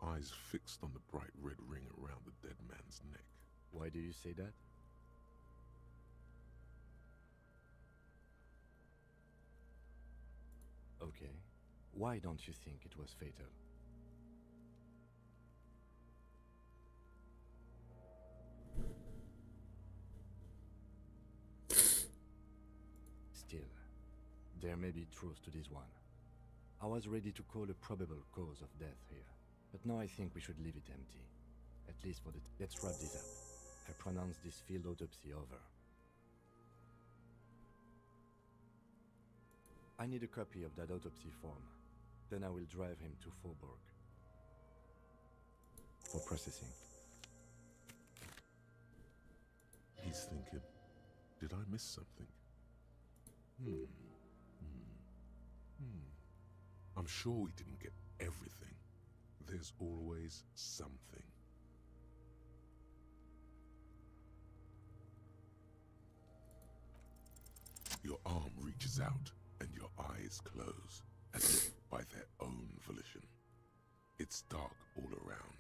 eyes fixed on the bright red ring around the dead man's neck. Why do you say that? Okay. Why don't you think it was fatal? Still, there may be truth to this one. I was ready to call a probable cause of death here, but now I think we should leave it empty. At least for the let's wrap this up. I pronounce this field autopsy over. I need a copy of that autopsy form. Then I will drive him to Faubourg for processing. He's thinking, did I miss something? I'm sure we didn't get everything. There's always something. Your arm reaches out and your eyes close, as if by their own volition. It's dark all around.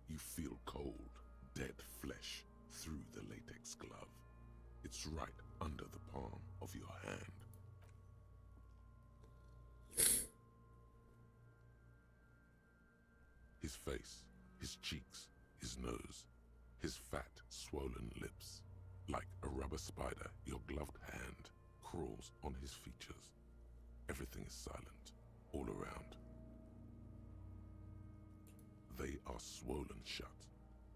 You feel cold, dead flesh through the latex glove. It's right under the palm of your hand. His face, his cheeks, his nose, his fat, swollen lips. Like a rubber spider, your gloved hand crawls on his features. Everything is silent, all around. They are swollen shut.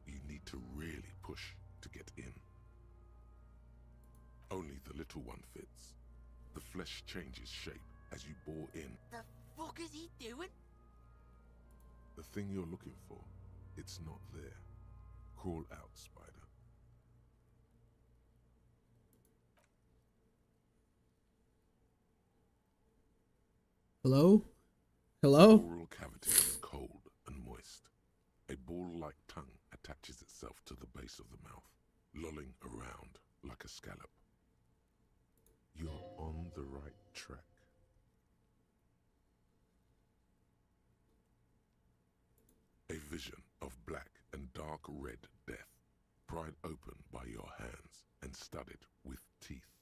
You need to really push to get in. Only the little one fits. The flesh changes shape as you bore in. The fuck is he doing? The thing you're looking for, it's not there. Crawl out, spider. Hello? Hello? The oral cavity is cold and moist. A ball-like tongue attaches itself to the base of the mouth, lolling around like a scallop. You're on the right track. A vision of black and dark red death, pried open by your hands and studded with teeth.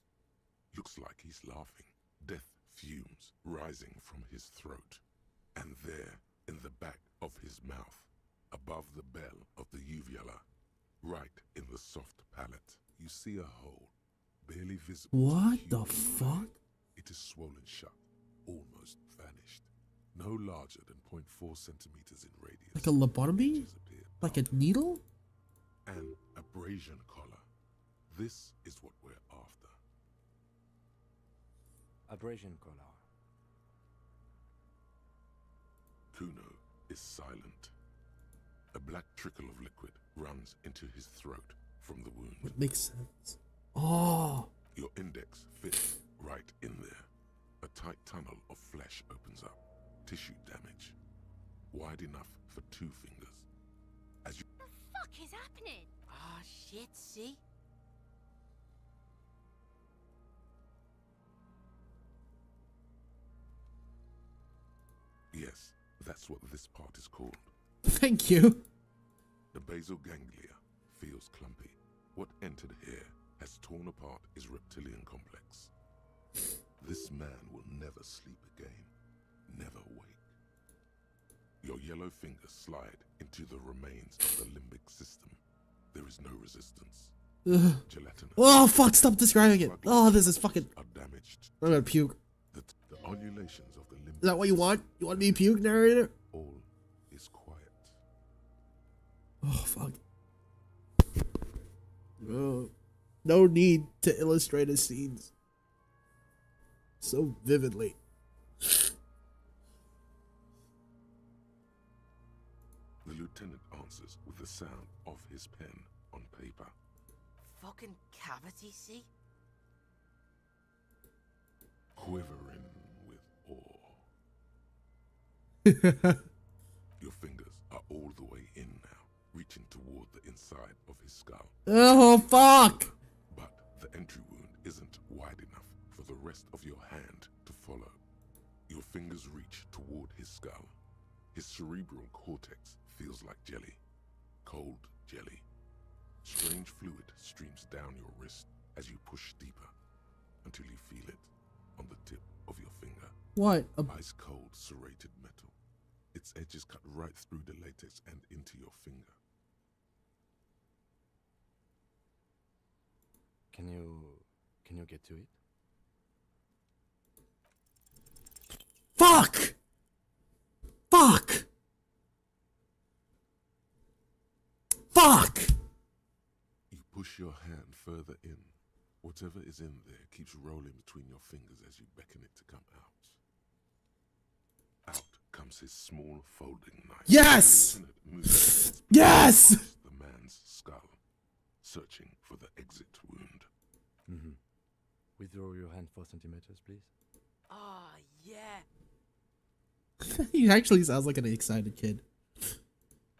Looks like he's laughing. Death fumes rising from his throat. And there, in the back of his mouth, above the bell of the uvula, right in the soft palate, you see a hole, barely visible. What the fuck? It is swollen shut, almost vanished. No larger than 0.4 centimeters in radius. Like a lobotomy? Edges appeared Like a needle? An abrasion collar. This is what we're after. Abrasion collar. Kuno is silent. A black trickle of liquid runs into his throat from the wound. It makes sense. Oh! Your index fits right in there. A tight tunnel of flesh opens up. Tissue damage. Wide enough for 2 fingers. As you... The fuck is happening? Ah, shit, see? Yes, that's what this part is called. Thank you. The basal ganglia feels clumpy. What entered here has torn apart his reptilian complex. This man will never sleep again. Never wake. Your yellow fingers slide into the remains of the limbic system. There is no resistance. Ugh. Gelatinous. Oh, fuck, stop describing it. Oh, this is fucking... Are damaged. I'm gonna puke. The undulations of the limbic Is that what you want? You want me to puke, narrator? all is quiet. Oh, fuck. Oh, no need to illustrate his scenes so vividly. The lieutenant answers with the sound of his pen on paper. Fucking cavity, see? Quivering with awe. Your fingers are all the way in now, reaching toward the inside of his skull. Oh, fuck! But the entry wound isn't wide enough for the rest of your hand to follow. Your fingers reach toward his skull. His cerebral cortex feels like jelly. Cold jelly. Strange fluid streams down your wrist as you push deeper until you feel it on the tip of your finger. What? Ice cold serrated metal. Its edges cut right through the latex and into your finger. Can you get to it? Fuck! Fuck! Fuck! You push your hand further in. Whatever is in there keeps rolling between your fingers as you beckon it to come out. Out comes his small folding knife. Yes! Moves Yes! across the man's skull, searching for the exit wound. Mm-hmm. Withdraw your hand 4 centimeters, please. Ah, yeah. He actually sounds like an excited kid.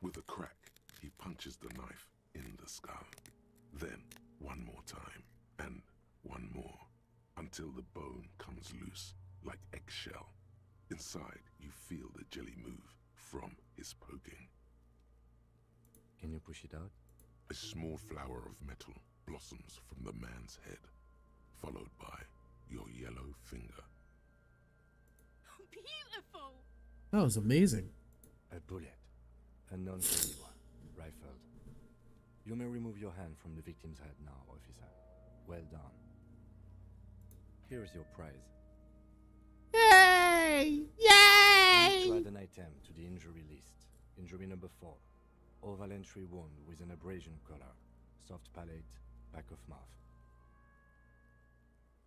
With a crack, he punches the knife in the skull. Then, one more time, and one more, until the bone comes loose, like eggshell. Inside, you feel the jelly move from his poking. Can you push it out? A small flower of metal blossoms from the man's head, followed by your yellow finger. Beautiful. That was amazing. A bullet. A non-steady one. Rifled. You may remove your hand from the victim's head now, officer. Well done. Here is your prize. Yay! You Yay! need to add an item to the injury list. Injury number 4. Oval entry wound with an abrasion color. Soft palate, back of mouth.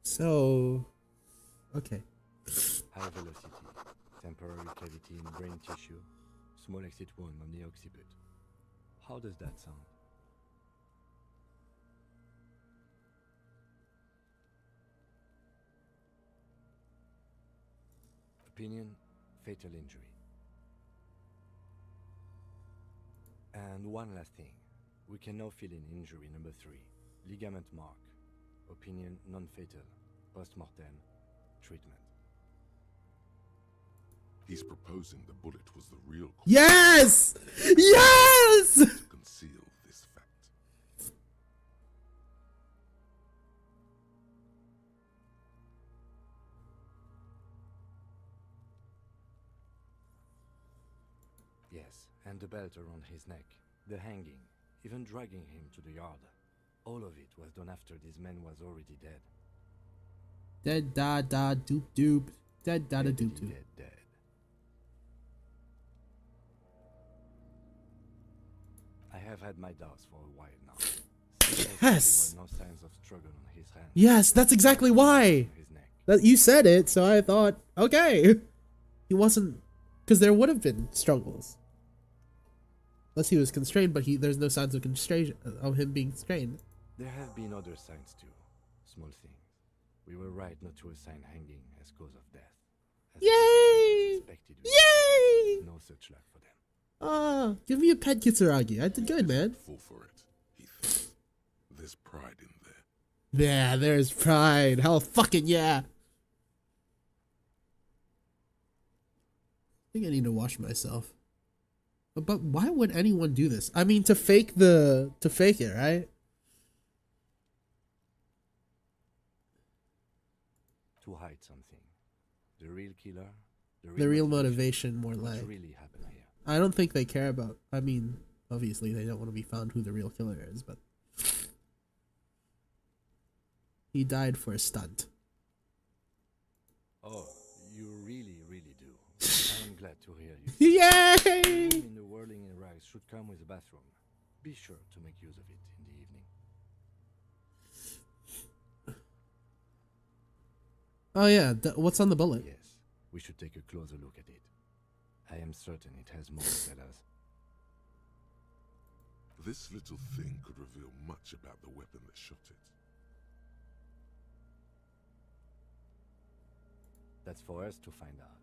So, okay. High velocity. Temporary cavity in brain tissue. Small exit wound on the occiput. How does that sound? Opinion, fatal injury. And one last thing. We can now fill in injury number 3. Ligament mark. Opinion, non-fatal. Post-mortem. Treatment. He's proposing the bullet was the real cause Yes! Yes! to conceal this fact. Yes, and the belt around his neck. The hanging. Even dragging him to the yard. All of it was done after this man was already dead. Dead da da doop doop. Dead da da doop doop. Dead. I have had my doubts for a while now. Yes! There were no signs of struggle on his hand. Yes, that's exactly why. On his neck. That you said it, so I thought, okay. He wasn't, because there would have been struggles. Unless he was constrained, but there's no signs of constraint of him being constrained. There have been other signs too. Small things. We were right not to assign hanging as cause of death. As Yay! suspected we Yay! no such luck for them. Ah, give me a pet, Kitsuragi. I did good, man. Fall for it. He thinks there's pride in there. Yeah, there's pride. Hell fucking yeah. I think I need to wash myself. But why would anyone do this? I mean, to fake it, right? To hide something. The real killer. The real motivation, more What like. really happened here? I don't think they care about. I mean, obviously they don't want to be found who the real killer is, but he died for a stunt. Oh, you really do. I am glad to hear you. Yay! The room in the whirling rise should come with a bathroom. Be sure to make use of it in the evening. Oh yeah, what's on the bullet? Yes, we should take a closer look at it. I am certain it has more to tell us. This little thing could reveal much about the weapon that shot it. That's for us to find out.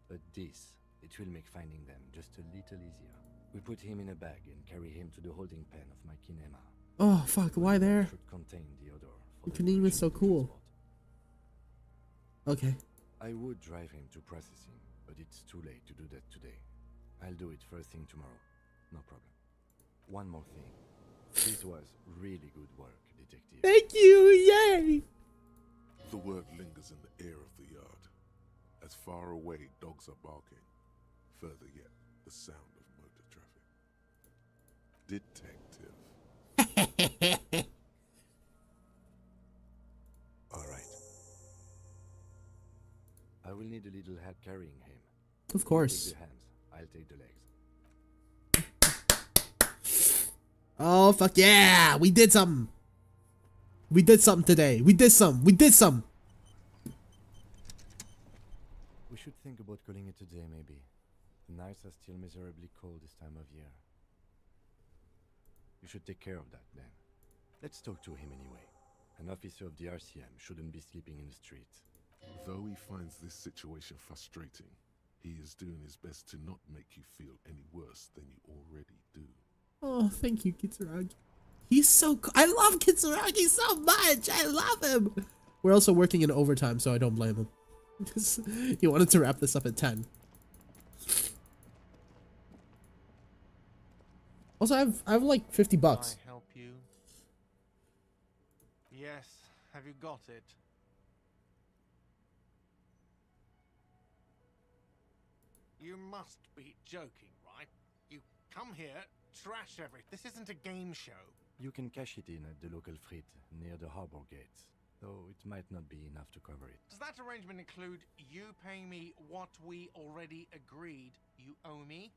But this, it will make finding them just a little easier. We put him in a bag and carry him to the holding pen of my kinema. Oh fuck, why there? Should contain the odor. For The kinema is so cool. transport. Okay. I would drive him to processing, but it's too late to do that today. I'll do it first thing tomorrow. No problem. One more thing. This was really good work, detective. Thank you, yay! The word lingers in the air of the yard. As far away dogs are barking, further yet the sound of motor traffic. Detective. All right. I will need a little help carrying him. Of You course. take the hands. I'll take the legs. Oh, fuck yeah! We did something! We did something today. We did some. We did some. We should think about calling it a day, maybe. The nights are still miserably cold this time of year. You should take care of that, then. Let's talk to him anyway. An officer of the RCM shouldn't be sleeping in the streets. Though he finds this situation frustrating, he is doing his best to not make you feel any worse than you already do. Oh, thank you, Kitsuragi. He's so I love Kitsuragi so much. I love him. We're also working in overtime, so I don't blame him. He wanted to wrap this up at 10. Also, I have like $50. Can I help you? Yes. Have you got it? You must be joking, right? You come here, trash everything. This isn't a game show. You can cash it in at the local frit near the harbor gates, though it might not be enough to cover it. Does that arrangement include you paying me what we already agreed you owe me?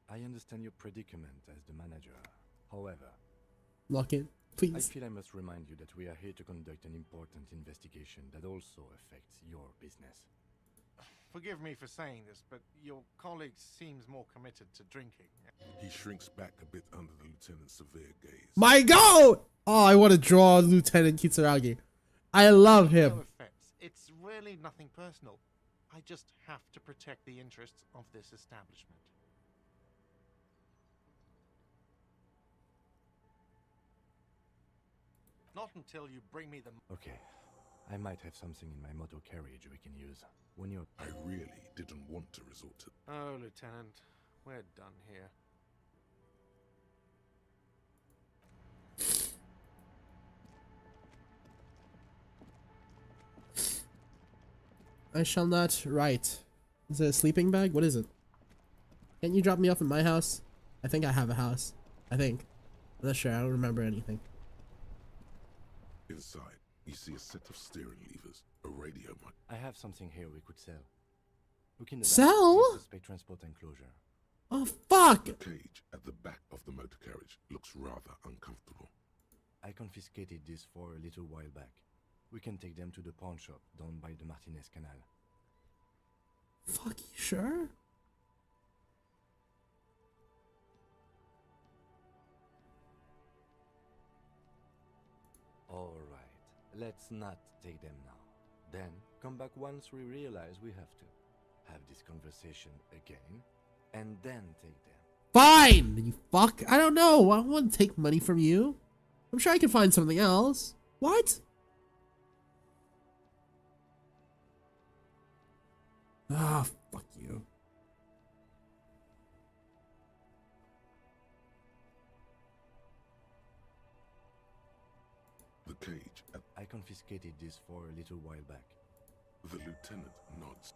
I understand your predicament as the manager. However, Lock it, I please. feel I must remind you that we are here to conduct an important investigation that also affects your business. Forgive me for saying this, but your colleague seems more committed to drinking. He shrinks back a bit under the lieutenant's severe gaze. My God! Oh, I want to draw Lieutenant Kitsuragi. I love No him. offense. It's really nothing personal. I just have to protect the interests of this establishment. Not until you bring me the... Okay, I might have something in my motor carriage we can use. When you're... I really didn't want to resort to... Oh, Lieutenant, we're done here. I shall not write. Is it a sleeping bag? What is it? Can't you drop me off at my house? I think I have a house. I think. I'm not sure. I don't remember anything. Inside, you see a set of steering levers, a radio mic. I have something here we could sell. Look in the Sell? back. Suspect transport enclosure. Oh, fuck! The cage at the back of the motor carriage looks rather uncomfortable. I confiscated this for a little while back. We can take them to the pawn shop down by the Martinez Canal. Fuck, you sure? Alright, let's not take them now. Then, come back once we realize we have to. Have this conversation again, and then take them. Fine, you fuck. I don't know. I don't want to take money from you. I'm sure I can find something else. What? Ah, fuck you. The cage at I confiscated this for a little while back. the lieutenant nods.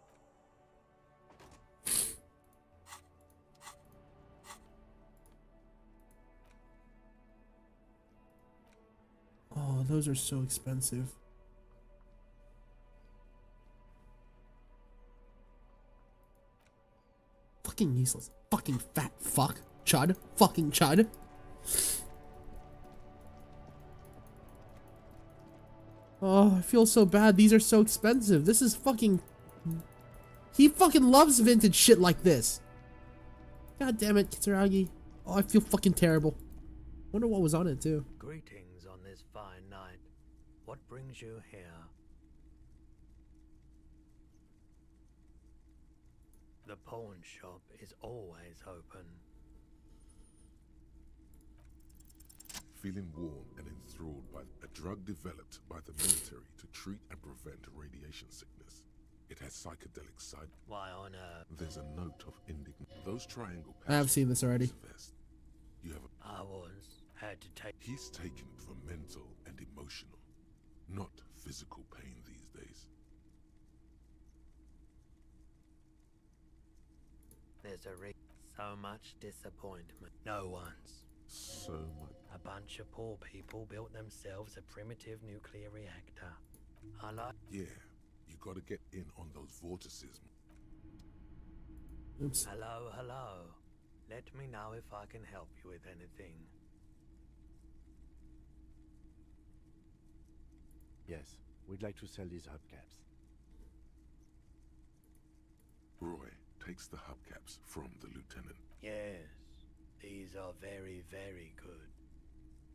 Oh, those are so expensive. Fucking useless. Fucking fat fuck. Chud. Fucking chud. Oh, I feel so bad. These are so expensive. This is fucking... He fucking loves vintage shit like this. God damn it, Kitsuragi. Oh, I feel fucking terrible. Wonder what was on it, too. Greetings on this fine night. What brings you here? The pawn shop is always open. feeling worn and enthralled by a drug developed by the military to treat and prevent radiation sickness. It has psychedelic side. Why on earth? There's a note of indignation. Those triangle I have patches seen this on already. his vest. You have had to take. He's taken it for mental and emotional, not physical pain these days. There's so much disappointment. No one's. So much. A bunch of poor people built themselves a primitive nuclear reactor. Yeah, you gotta get in on those vortices. Oops. Hello. Let me know if I can help you with anything. Yes, we'd like to sell these hubcaps. Roy takes the hubcaps from the lieutenant. Yes, these are very, very good.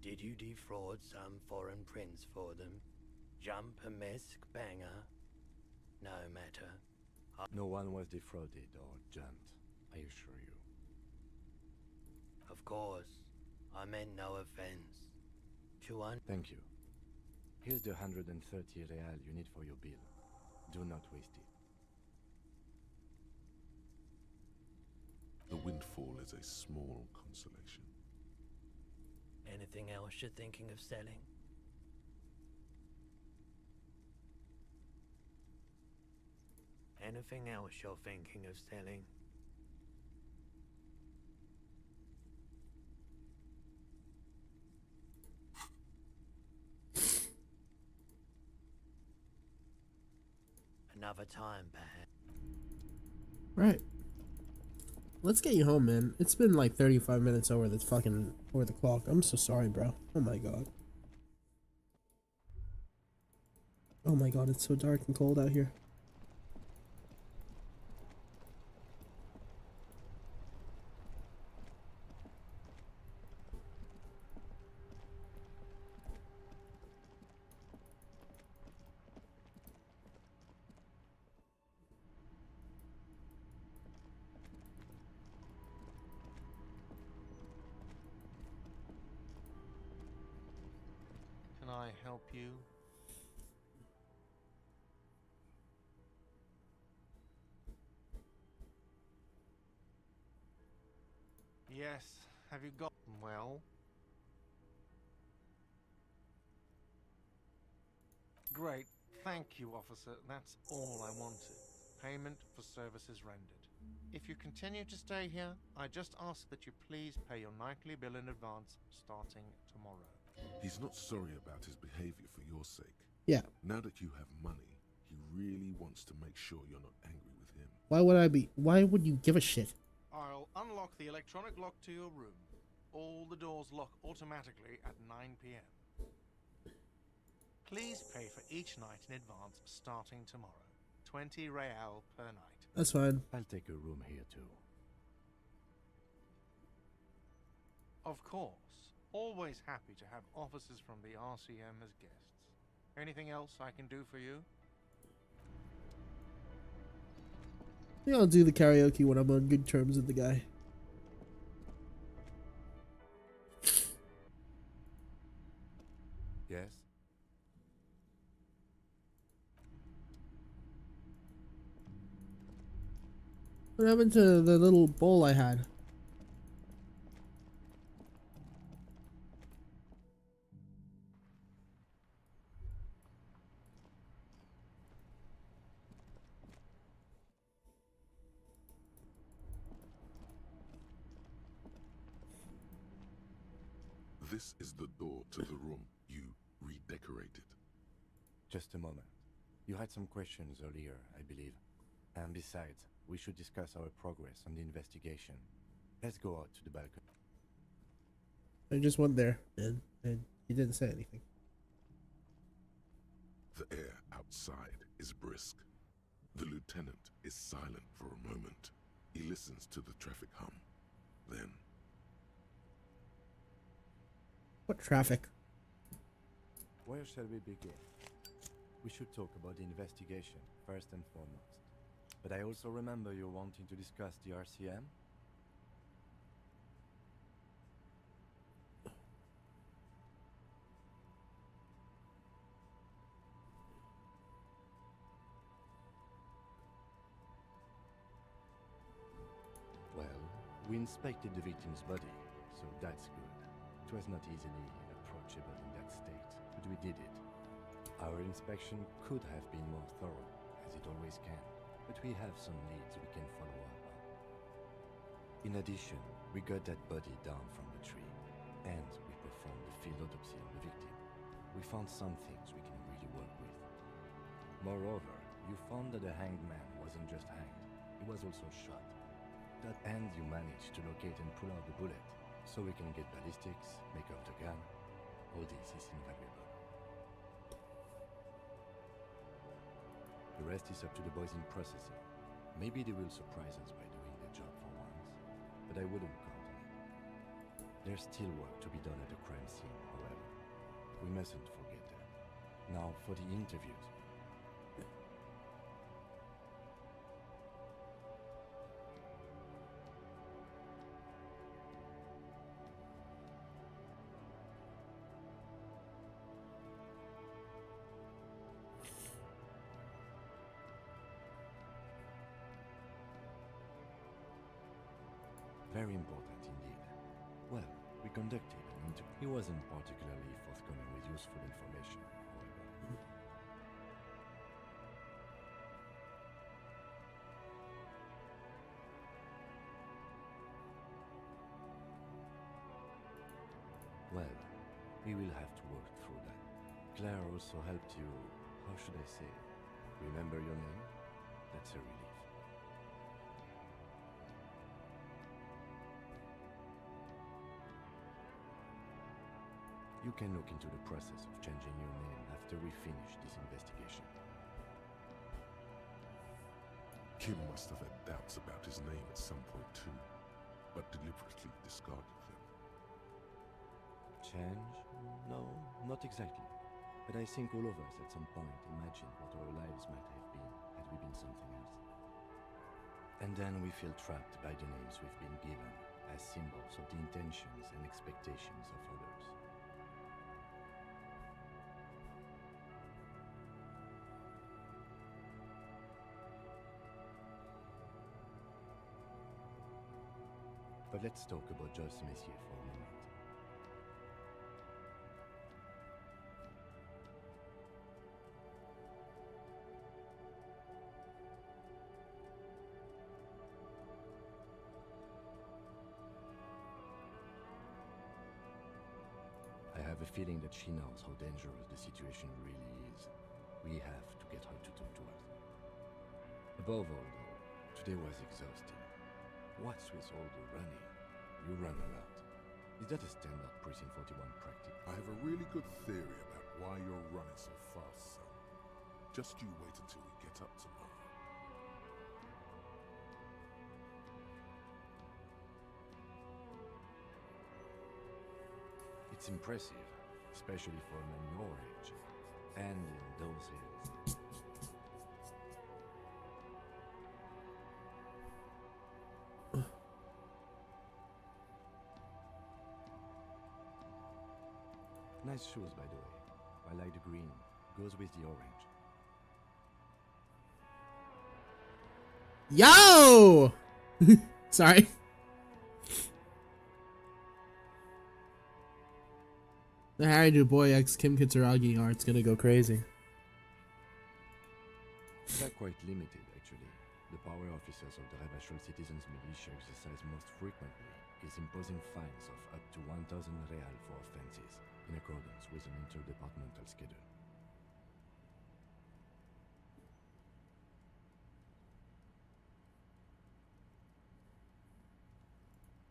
Did you defraud some foreign prince for them? Jump-a-mesk banger? No matter. No one was defrauded or jumped, I assure you. Of course, I meant no offense. Thank you. Here's the 130 real you need for your bill. Do not waste it. The windfall is a small consolation. Anything else you're thinking of selling? Anything else you're thinking of selling? Another time, perhaps. Right. Let's get you home, man. It's been like 35 minutes over the clock. I'm so sorry, bro. Oh my god. Oh my god, it's so dark and cold out here. Can I help you? Yes. Have you got... Well? Great. Thank you, officer. That's all I wanted. Payment for services rendered. If you continue to stay here, I just ask that you please pay your nightly bill in advance starting tomorrow. He's not sorry about his behavior for your sake. Yeah. Now that you have money, he really wants to make sure you're not angry with him. Why would you give a shit? I'll unlock the electronic lock to your room. All the doors lock automatically at 9 p.m. Please pay for each night in advance starting tomorrow. 20 real per night. That's fine. I'll take a room here too. Of course. Always happy to have officers from the RCM as guests. Anything else I can do for you? I think I'll do the karaoke when I'm on good terms with the guy. Yes? What happened to the little bowl I had? This is the door to the room you redecorated. Just a moment. You had some questions earlier, I believe. And besides, we should discuss our progress on the investigation. Let's go out to the balcony. I just went there, and he didn't say anything. The air outside is brisk. The lieutenant is silent for a moment. He listens to the traffic hum. Then... What traffic? Where shall we begin? We should talk about the investigation, first and foremost. But I also remember you wanting to discuss the RCM? We inspected the victim's body, so that's good. It was not easily approachable in that state, but we did it. Our inspection could have been more thorough, as it always can, but we have some leads we can follow up on. In addition, we got that body down from the tree, and we performed a field autopsy on the victim. We found some things we can really work with. Moreover, you found that the hanged man wasn't just hanged, he was also shot. And you managed to locate and pull out the bullet, so we can get ballistics, make off the gun. All this is invaluable. The rest is up to the boys in processing. Maybe they will surprise us by doing their job for once, but I wouldn't count on it. There's still work to be done at the crime scene, however. We mustn't forget that. Now for the interviews. Very important indeed. Well, we conducted an interview. He wasn't particularly forthcoming with useful information, however. Well, we will have to work through that. Claire also helped you, how should I say, remember your name? That's a relief. You can look into the process of changing your name after we finish this investigation. Kim must have had doubts about his name at some point too, but deliberately discarded them. Change? No, not exactly. But I think all of us at some point imagined what our lives might have been had we been something else. And then we feel trapped by the names we've been given as symbols of the intentions and expectations of others. But let's talk about Joyce Messier for a moment. I have a feeling that she knows how dangerous the situation really is. We have to get her to talk to us. Above all, though, today was exhausting. What's with all the running? You run a lot. Is that a standard Precinct 41 practice? I have a really good theory about why you're running so fast, son. Just you wait until we get up tomorrow. It's impressive, especially for a man your age, and in those hills. Nice shoes, by the way. I like the green. Goes with the orange. Yo! Sorry. The Harry Dubois x Kim Kitsuragi art's gonna go crazy. They're quite limited, actually. The power officers of the Rebachol Citizens Militia exercise most frequently is imposing fines of up to 1,000 real for offenses, in accordance with an interdepartmental schedule.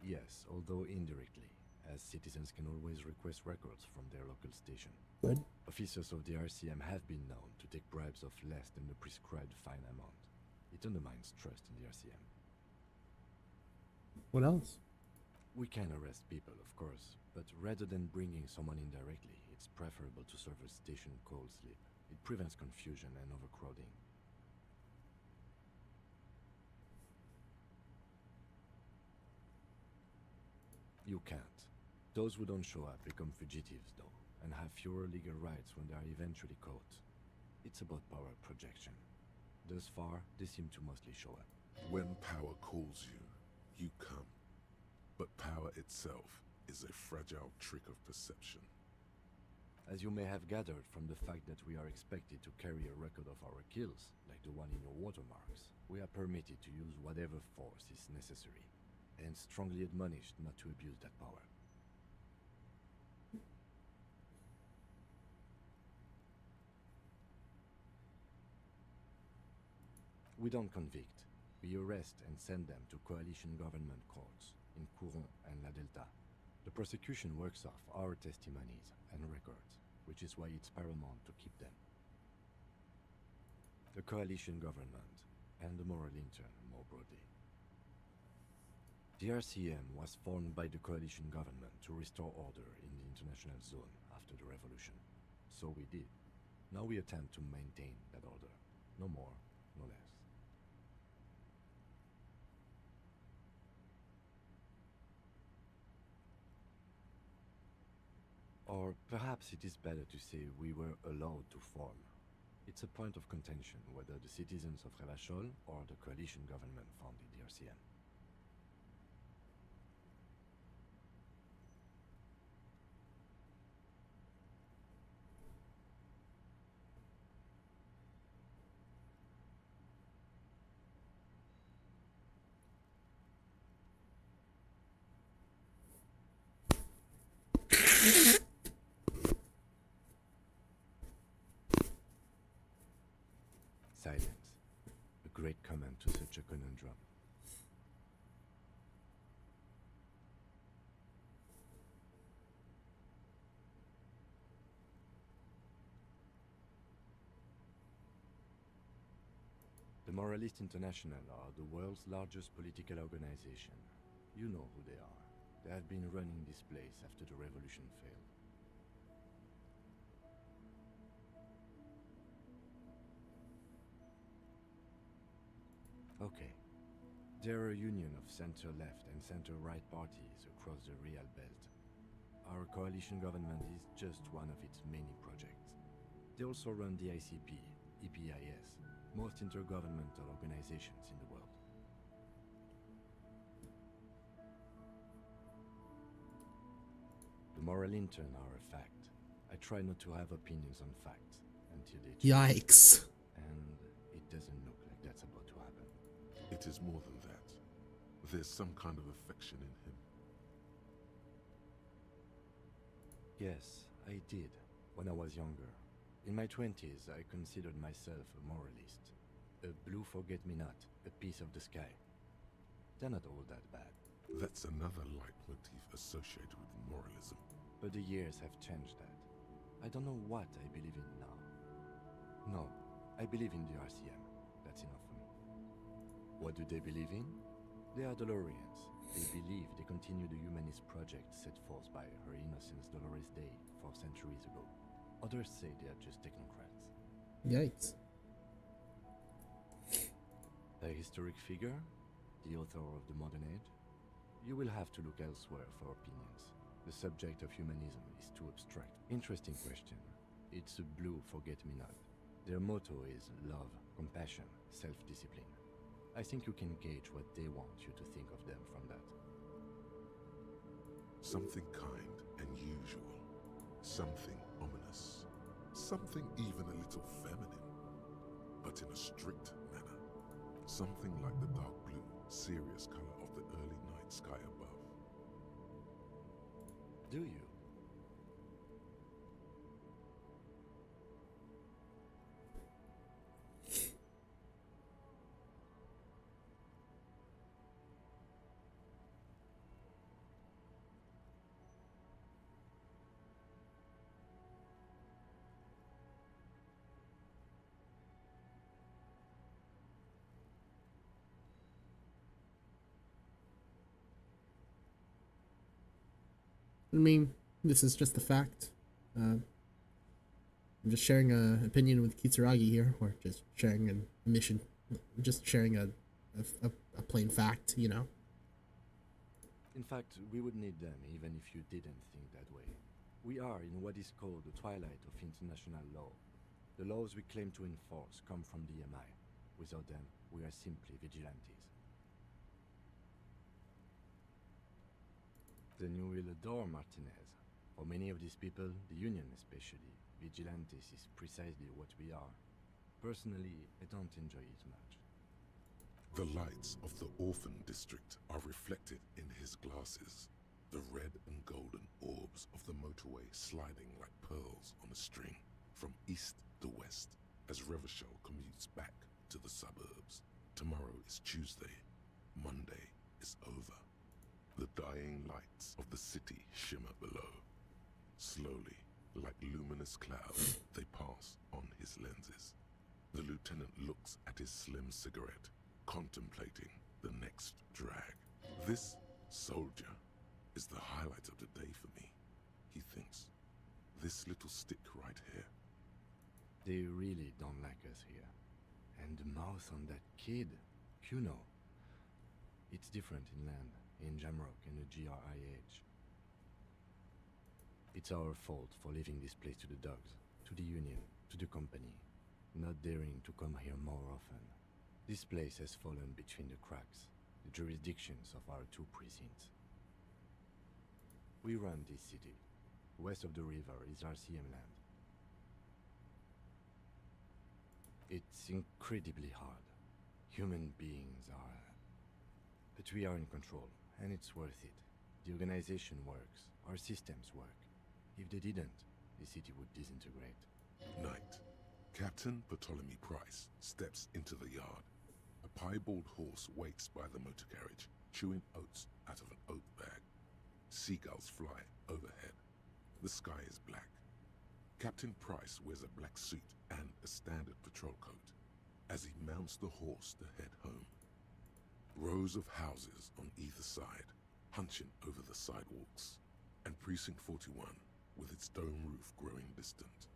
Yes, although indirectly, as citizens can always request records from their local station. Good. Officers of the RCM have been known to take bribes of less than the prescribed fine amount. It undermines trust in the RCM. What else? We can arrest people, of course, but rather than bringing someone in directly, it's preferable to serve a station call slip. It prevents confusion and overcrowding. You can't. Those who don't show up become fugitives, though, and have fewer legal rights when they are eventually caught. It's about power projection. Thus far, they seem to mostly show up. When power calls you, you come. But power itself is a fragile trick of perception. As you may have gathered from the fact that we are expected to carry a record of our kills, like the one in your watermarks, we are permitted to use whatever force is necessary, and strongly admonished not to abuse that power. We don't convict. We arrest and send them to coalition government courts in Couron and La Delta. The prosecution works off our testimonies and records, which is why it's paramount to keep them. The coalition government and the moral intern more broadly. The RCM was formed by the coalition government to restore order in the international zone after the revolution. So we did. Now we attempt to maintain that order. No more, no less. Or perhaps it is better to say we were allowed to form. It's a point of contention whether the citizens of Revachol or the coalition government founded the RCM. Silence. A great comment to such a conundrum. The Moralist International are the world's largest political organization. You know who they are. They have been running this place after the revolution failed. Okay. They're a union of center-left and center-right parties across the Real Belt. Our coalition government is just one of its many projects. They also run the ICP, EPIS, most intergovernmental organizations in the world. The moral intern are a fact. I try not to have opinions on facts until they change. Yikes. And it doesn't look like that's about to happen. It is more than that. There's some kind of affection in him. Yes, I did, when I was younger. In my 20s, I considered myself a moralist. A blue forget-me-not, a piece of the sky. They're not all that bad. That's another leitmotif associated with moralism. But the years have changed that. I don't know what I believe in now. No, I believe in the RCM. That's enough for me. What do they believe in? They are Dolorians. They believe they continue the humanist project set forth by Her Innocence Dolores Day 4 centuries ago. Others say they are just technocrats. Yikes. A historic figure? The author of the modern age? You will have to look elsewhere for opinions. The subject of humanism is too abstract. Interesting question. It's a blue forget-me-not. Their motto is love, compassion, self-discipline. I think you can gauge what they want you to think of them from that. Something kind and usual. Something ominous. Something even a little feminine. But in a strict manner. Something like the dark blue, serious color of the early night sky above. Do you? I mean, this is just a fact. I'm just sharing an opinion with Kitsuragi here, or just sharing an mission, just sharing a plain fact, you know? In fact, we would need them even if you didn't think that way. We are in what is called the twilight of international law. The laws we claim to enforce come from the MI. Without them, we are simply vigilantes. Then you will adore Martinez. For many of these people, the Union especially, Vigilantes is precisely what we are. Personally, I don't enjoy it much. The lights of the orphan district are reflected in his glasses. The red and golden orbs of the motorway sliding like pearls on a string from east to west as Revachol commutes back to the suburbs. Tomorrow is Tuesday. Monday is over. The dying lights of the city shimmer below. Slowly, like luminous clouds, they pass on his lenses. The lieutenant looks at his slim cigarette, contemplating the next drag. This soldier is the highlight of the day for me, he thinks. This little stick right here. They really don't like us here. And the mouth on that kid, Kuno. It's different inland, in Jamrock and the GRIH. It's our fault for leaving this place to the dogs, to the Union, to the company, not daring to come here more often. This place has fallen between the cracks, the jurisdictions of our two precincts. We run this city. West of the river is RCM land. It's incredibly hard. Human beings are... But we are in control, and it's worth it. The organization works, our systems work. If they didn't, the city would disintegrate. Night. Captain Ptolemy Price steps into the yard. A piebald horse waits by the motor carriage, chewing oats out of an oat bag. Seagulls fly overhead. The sky is black. Captain Price wears a black suit and a standard patrol coat as he mounts the horse to head home. Rows of houses on either side, hunching over the sidewalks, and Precinct 41 with its dome roof growing distant.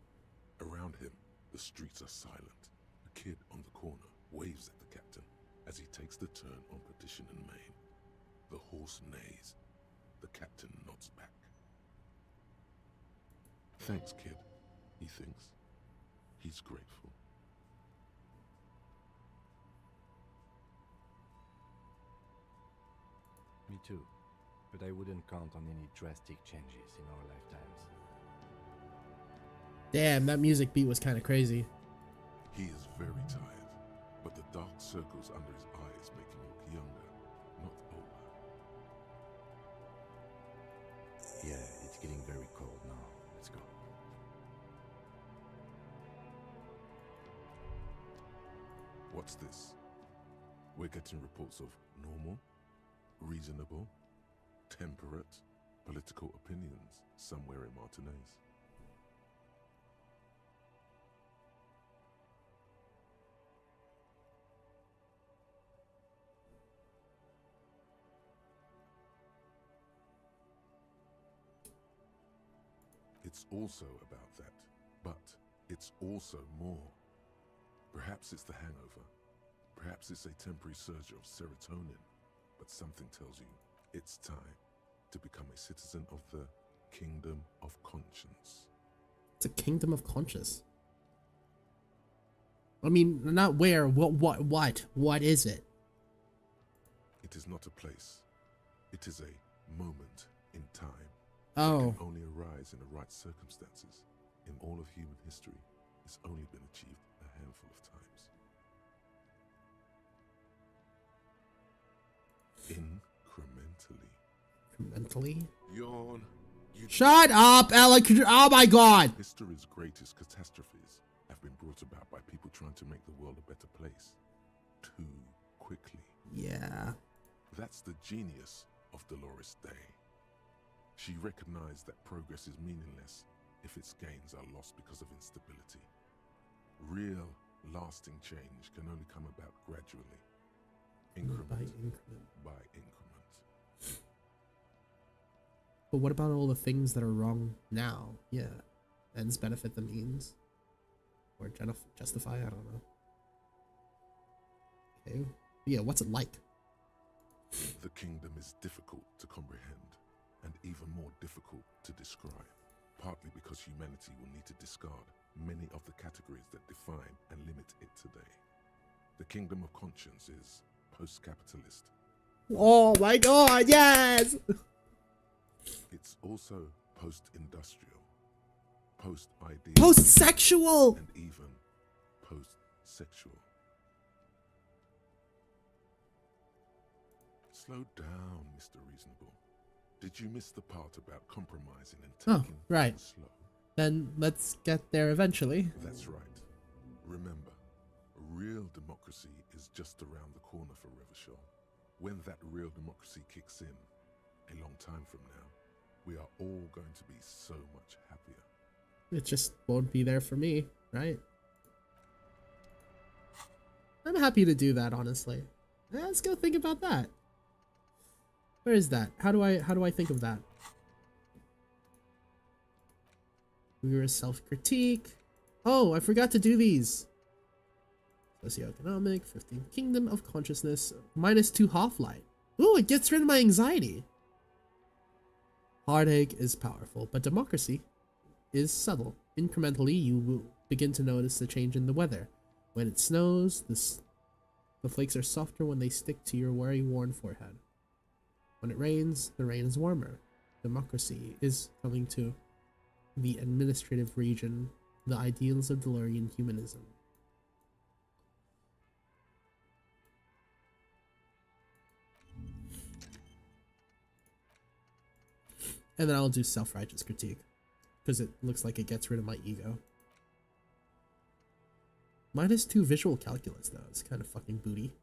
Around him, the streets are silent. A kid on the corner waves at the captain as he takes the turn on Petition and Main. The horse neighs. The captain nods back. Thanks, kid, he thinks. He's grateful. Me too. But I wouldn't count on any drastic changes in our lifetimes. Damn, that music beat was kind of crazy. He is very tired, but the dark circles under his eyes make him look younger, not older. Yeah, it's getting very cold now. Let's go. What's this? We're getting reports of normal, reasonable, temperate, political opinions somewhere in Martinez. It's also about that, but it's also more. Perhaps it's the hangover. Perhaps it's a temporary surge of serotonin, but something tells you it's time to become a citizen of the Kingdom of Conscience. It's a Kingdom of Conscience. I mean, not where, what is it? It is not a place. It is a moment in time. Oh. It can only arise in the right circumstances. In all of human history, it's only been achieved a handful of times. Incrementally. Incrementally? Yawn. Shut up, Alec! Oh my god! History's greatest catastrophes have been brought about by people trying to make the world a better place. Too quickly. Yeah. That's the genius of Dolores Day. She recognized that progress is meaningless if its gains are lost because of instability. Real, lasting change can only come about gradually. Increment By increment. by increment. But what about all the things that are wrong now? Yeah. Ends benefit the means. Or justify, I don't know. Okay. Yeah, what's it like? The kingdom is difficult to comprehend, and even more difficult to describe, partly because humanity will need to discard many of the categories that define and limit it today. The Kingdom of Conscience is post-capitalist. Oh my god, yes! It's also post-industrial, post-ideal, Post-sexual! and even post-sexual. Slow down, Mr. Reasonable. Did you miss the part about compromising and taking right. things slow? Then let's get there eventually. That's right. Remember, real democracy is just around the corner for Revachol. When that real democracy kicks in, a long time from now, we are all going to be so much happier. It just won't be there for me, right? I'm happy to do that, honestly. Let's go think about that. Where is that? How do I think of that? Rigorous self-critique. Oh, I forgot to do these. Socioeconomic, 15th Kingdom of Consciousness, -2 Hofflight. Ooh, it gets rid of my anxiety. Heartache is powerful, but democracy is subtle. Incrementally, you will begin to notice the change in the weather. When it snows, the flakes are softer when they stick to your worry-worn forehead. When it rains, the rain is warmer. Democracy is coming to the administrative region, the ideals of Delurian humanism. And then I'll do self-righteous critique, because it looks like it gets rid of my ego. -2 visual calculus, though. It's kind of fucking booty.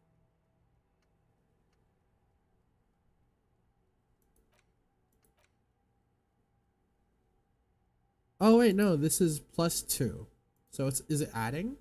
Oh wait, no, this is +2. So is it adding?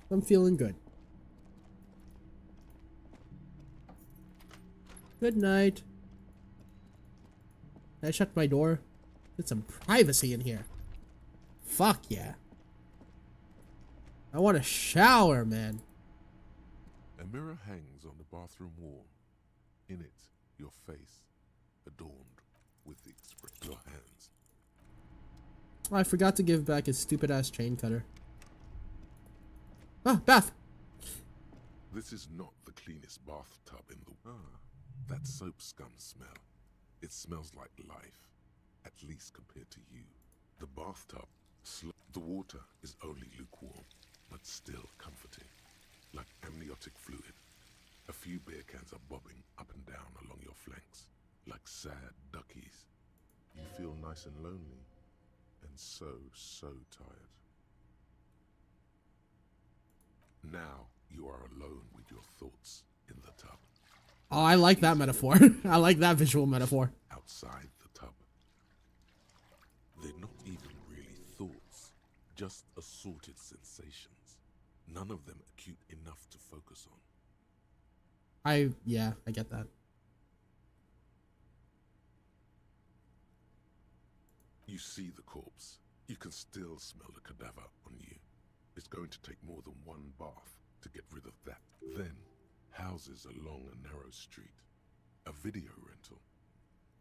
I'm feeling good. Good night. I shut my door. Get some privacy in here. Fuck yeah. I want a shower, man. A mirror hangs on the bathroom wall. In it, your face, adorned with the expression of your hands. Oh, I forgot to give back his stupid ass chain cutter. Ah, bath. This is not the cleanest bathtub in the world. That soap scum smell. It smells like life, at least compared to you. The bathtub, the water is only lukewarm, but still comforting, like amniotic fluid. A few beer cans are bobbing up and down along your flanks, like sad duckies. You feel nice and lonely, and so tired. Now you are alone with your thoughts in the tub. Oh, I like that metaphor. I like that visual metaphor. Outside the tub. They're not even really thoughts, just assorted sensations. None of them acute enough to focus on. Yeah, I get that. You see the corpse. You can still smell the cadaver on you. It's going to take more than one bath to get rid of that. Then, houses along a narrow street. A video rental.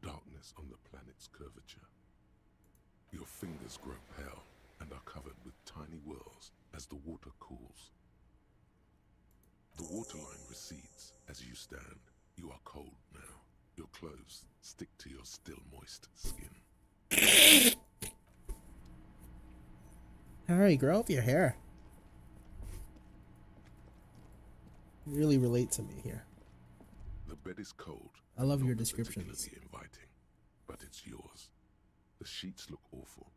Darkness on the planet's curvature. Your fingers grow pale and are covered with tiny whirls as the water cools. The waterline recedes as you stand. You are cold now. Your clothes stick to your still moist skin. Harry, grow up your hair. You really relate to me here. The bed is cold. I love your not descriptions. particularly inviting, but it's yours. The sheets look awful.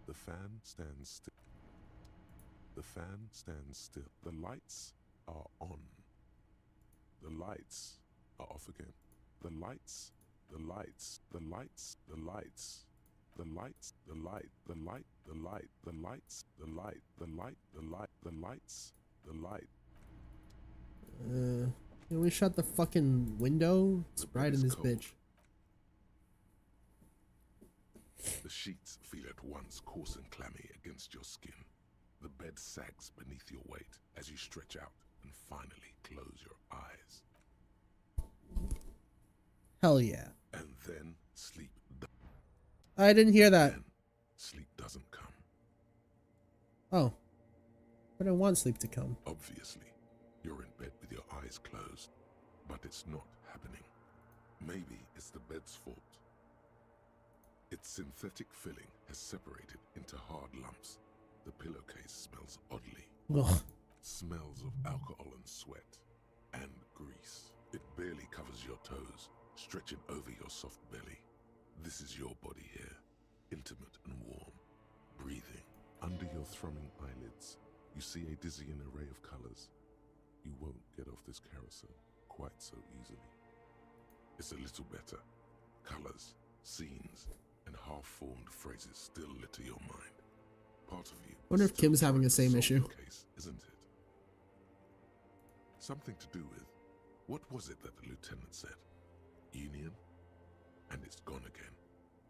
The fan stands still. The fan stands still. The lights are on. The lights are off again. The lights, the lights, the lights, the lights. The lights, the light, the light, the light, the lights, the light, the light, the light, the lights, the light. Can we shut the fucking window? It's bright in this cold. bitch. The sheets feel at once coarse and clammy against your skin. The bed sags beneath your weight as you stretch out and finally close your eyes. Hell yeah. And then sleep. I didn't hear that. Then sleep doesn't come. Oh. I don't want sleep to come. Obviously, you're in bed with your eyes closed, but it's not happening. Maybe it's the bed's fault. Its synthetic filling has separated into hard lumps. The pillowcase smells oddly. Ugh. Smells of alcohol and sweat and grease. It barely covers your toes, stretching over your soft belly. This is your body here, intimate and warm, breathing. Under your thrumming eyelids, you see a dizzying array of colors. You won't get off this carousel quite so easily. It's a little better. Colors, scenes, and half-formed phrases still litter your mind. Part of you. Wonder if Kim's having the same issue. Case, isn't it? Something to do with, what was it that the lieutenant said? Union? And it's gone again.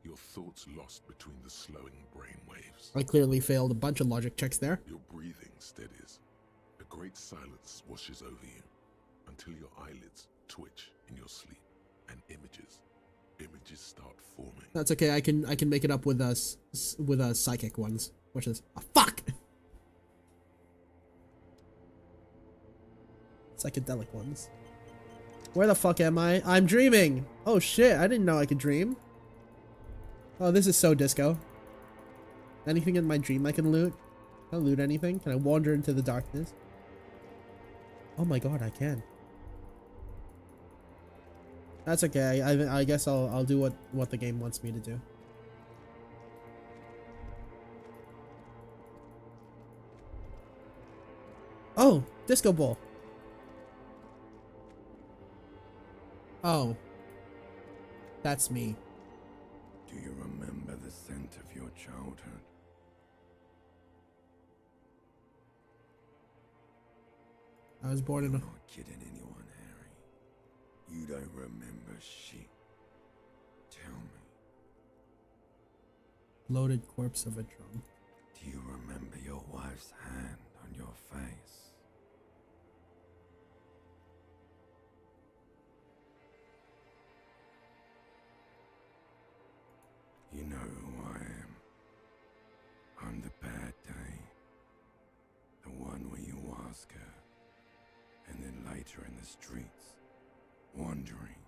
Your thoughts lost between the slowing brain waves. I clearly failed a bunch of logic checks there. Your breathing steadies. A great silence washes over you until your eyelids twitch in your sleep and images start forming. That's okay. I can make it up with psychic ones. Watch this. Oh, fuck. Psychedelic ones. Where the fuck am I? I'm dreaming. Oh shit! I didn't know I could dream. Oh, this is so disco. Anything in my dream I can loot? Can I loot anything? Can I wander into the darkness? Oh my god, I can. That's okay. I guess I'll do what the game wants me to do. Oh, disco ball. Oh. That's me. Do you remember the scent of your childhood? I was born in a... You're not kidding anyone, Harry. You don't remember shit. Tell me. Loaded corpse of a drum. Do you remember your wife's hand on your face? You know who I am. I'm the bad day. The one where you ask her, and then later in the streets, wandering.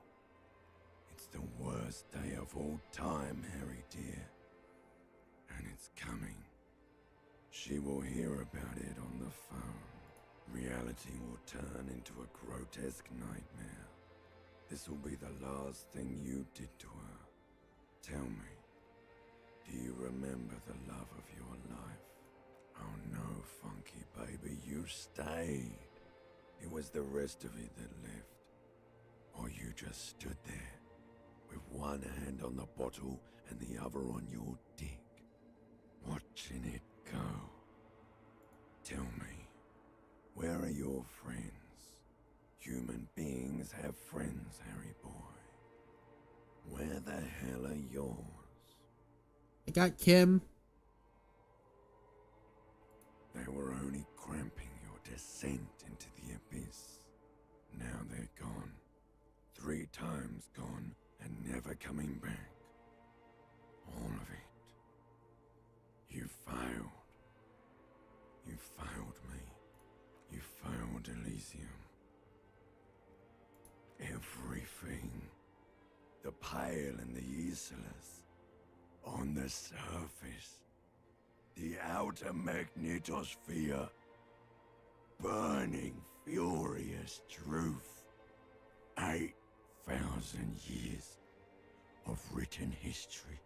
It's the worst day of all time, Harry dear. And it's coming. She will hear about it on the phone. Reality will turn into a grotesque nightmare. This will be the last thing you did to her. Tell me, do you remember the love of your life? Oh no, funky baby, you stayed. It was the rest of it that left. Or you just stood there, with one hand on the bottle and the other on your dick, watching it go. Tell me, where are your friends? Human beings have friends, Harry boy. Where the hell are yours? I got Kim. They were only cramping your descent into the abyss. Now they're gone. 3 times gone and never coming back. All of it. You failed. You failed me. You failed Elysium. Everything. The Pale and the Aeschylus. On the surface. The outer magnetosphere. Burning, furious truth. 8,000 years of written history.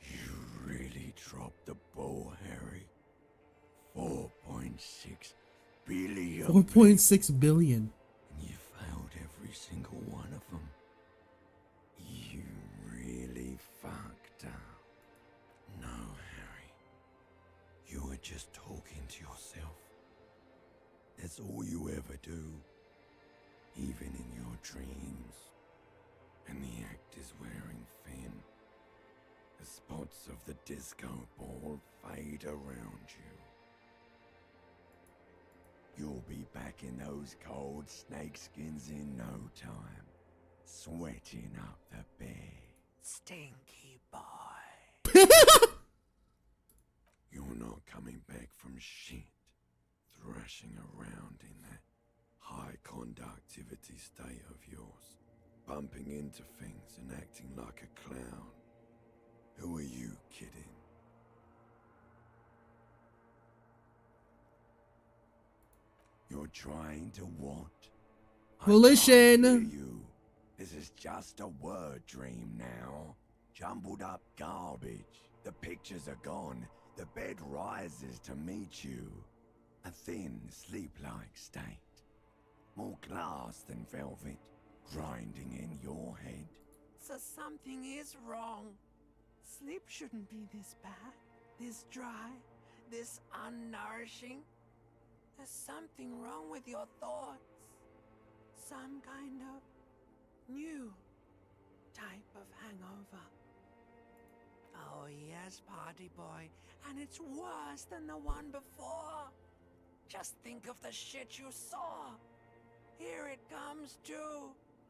You really dropped the ball, Harry. 4.6 billion. 4.6 billion. And you failed every single one of them. You really fucked up. No, Harry. You were just talking to yourself. That's all you ever do. even in your dreams. And the act is wearing thin. The spots of the disco ball fade around you. You'll be back in those cold snakeskins in no time, sweating up the bed. Stinky boy. You're not coming back from shit, thrashing around in that high conductivity state of yours, bumping into things and acting like a clown. Who are you kidding? You're trying to what? Volition. I can't hear you. This is just a word dream now. Jumbled up garbage. The pictures are gone. The bed rises to meet you. A thin, sleep-like state. More glass than velvet, grinding in your head. So something is wrong. Sleep shouldn't be this bad, this dry, this unnourishing. There's something wrong with your thoughts. Some kind of new type of hangover. Oh yes, party boy, and it's worse than the one before. Just think of the shit you saw. Here it comes too.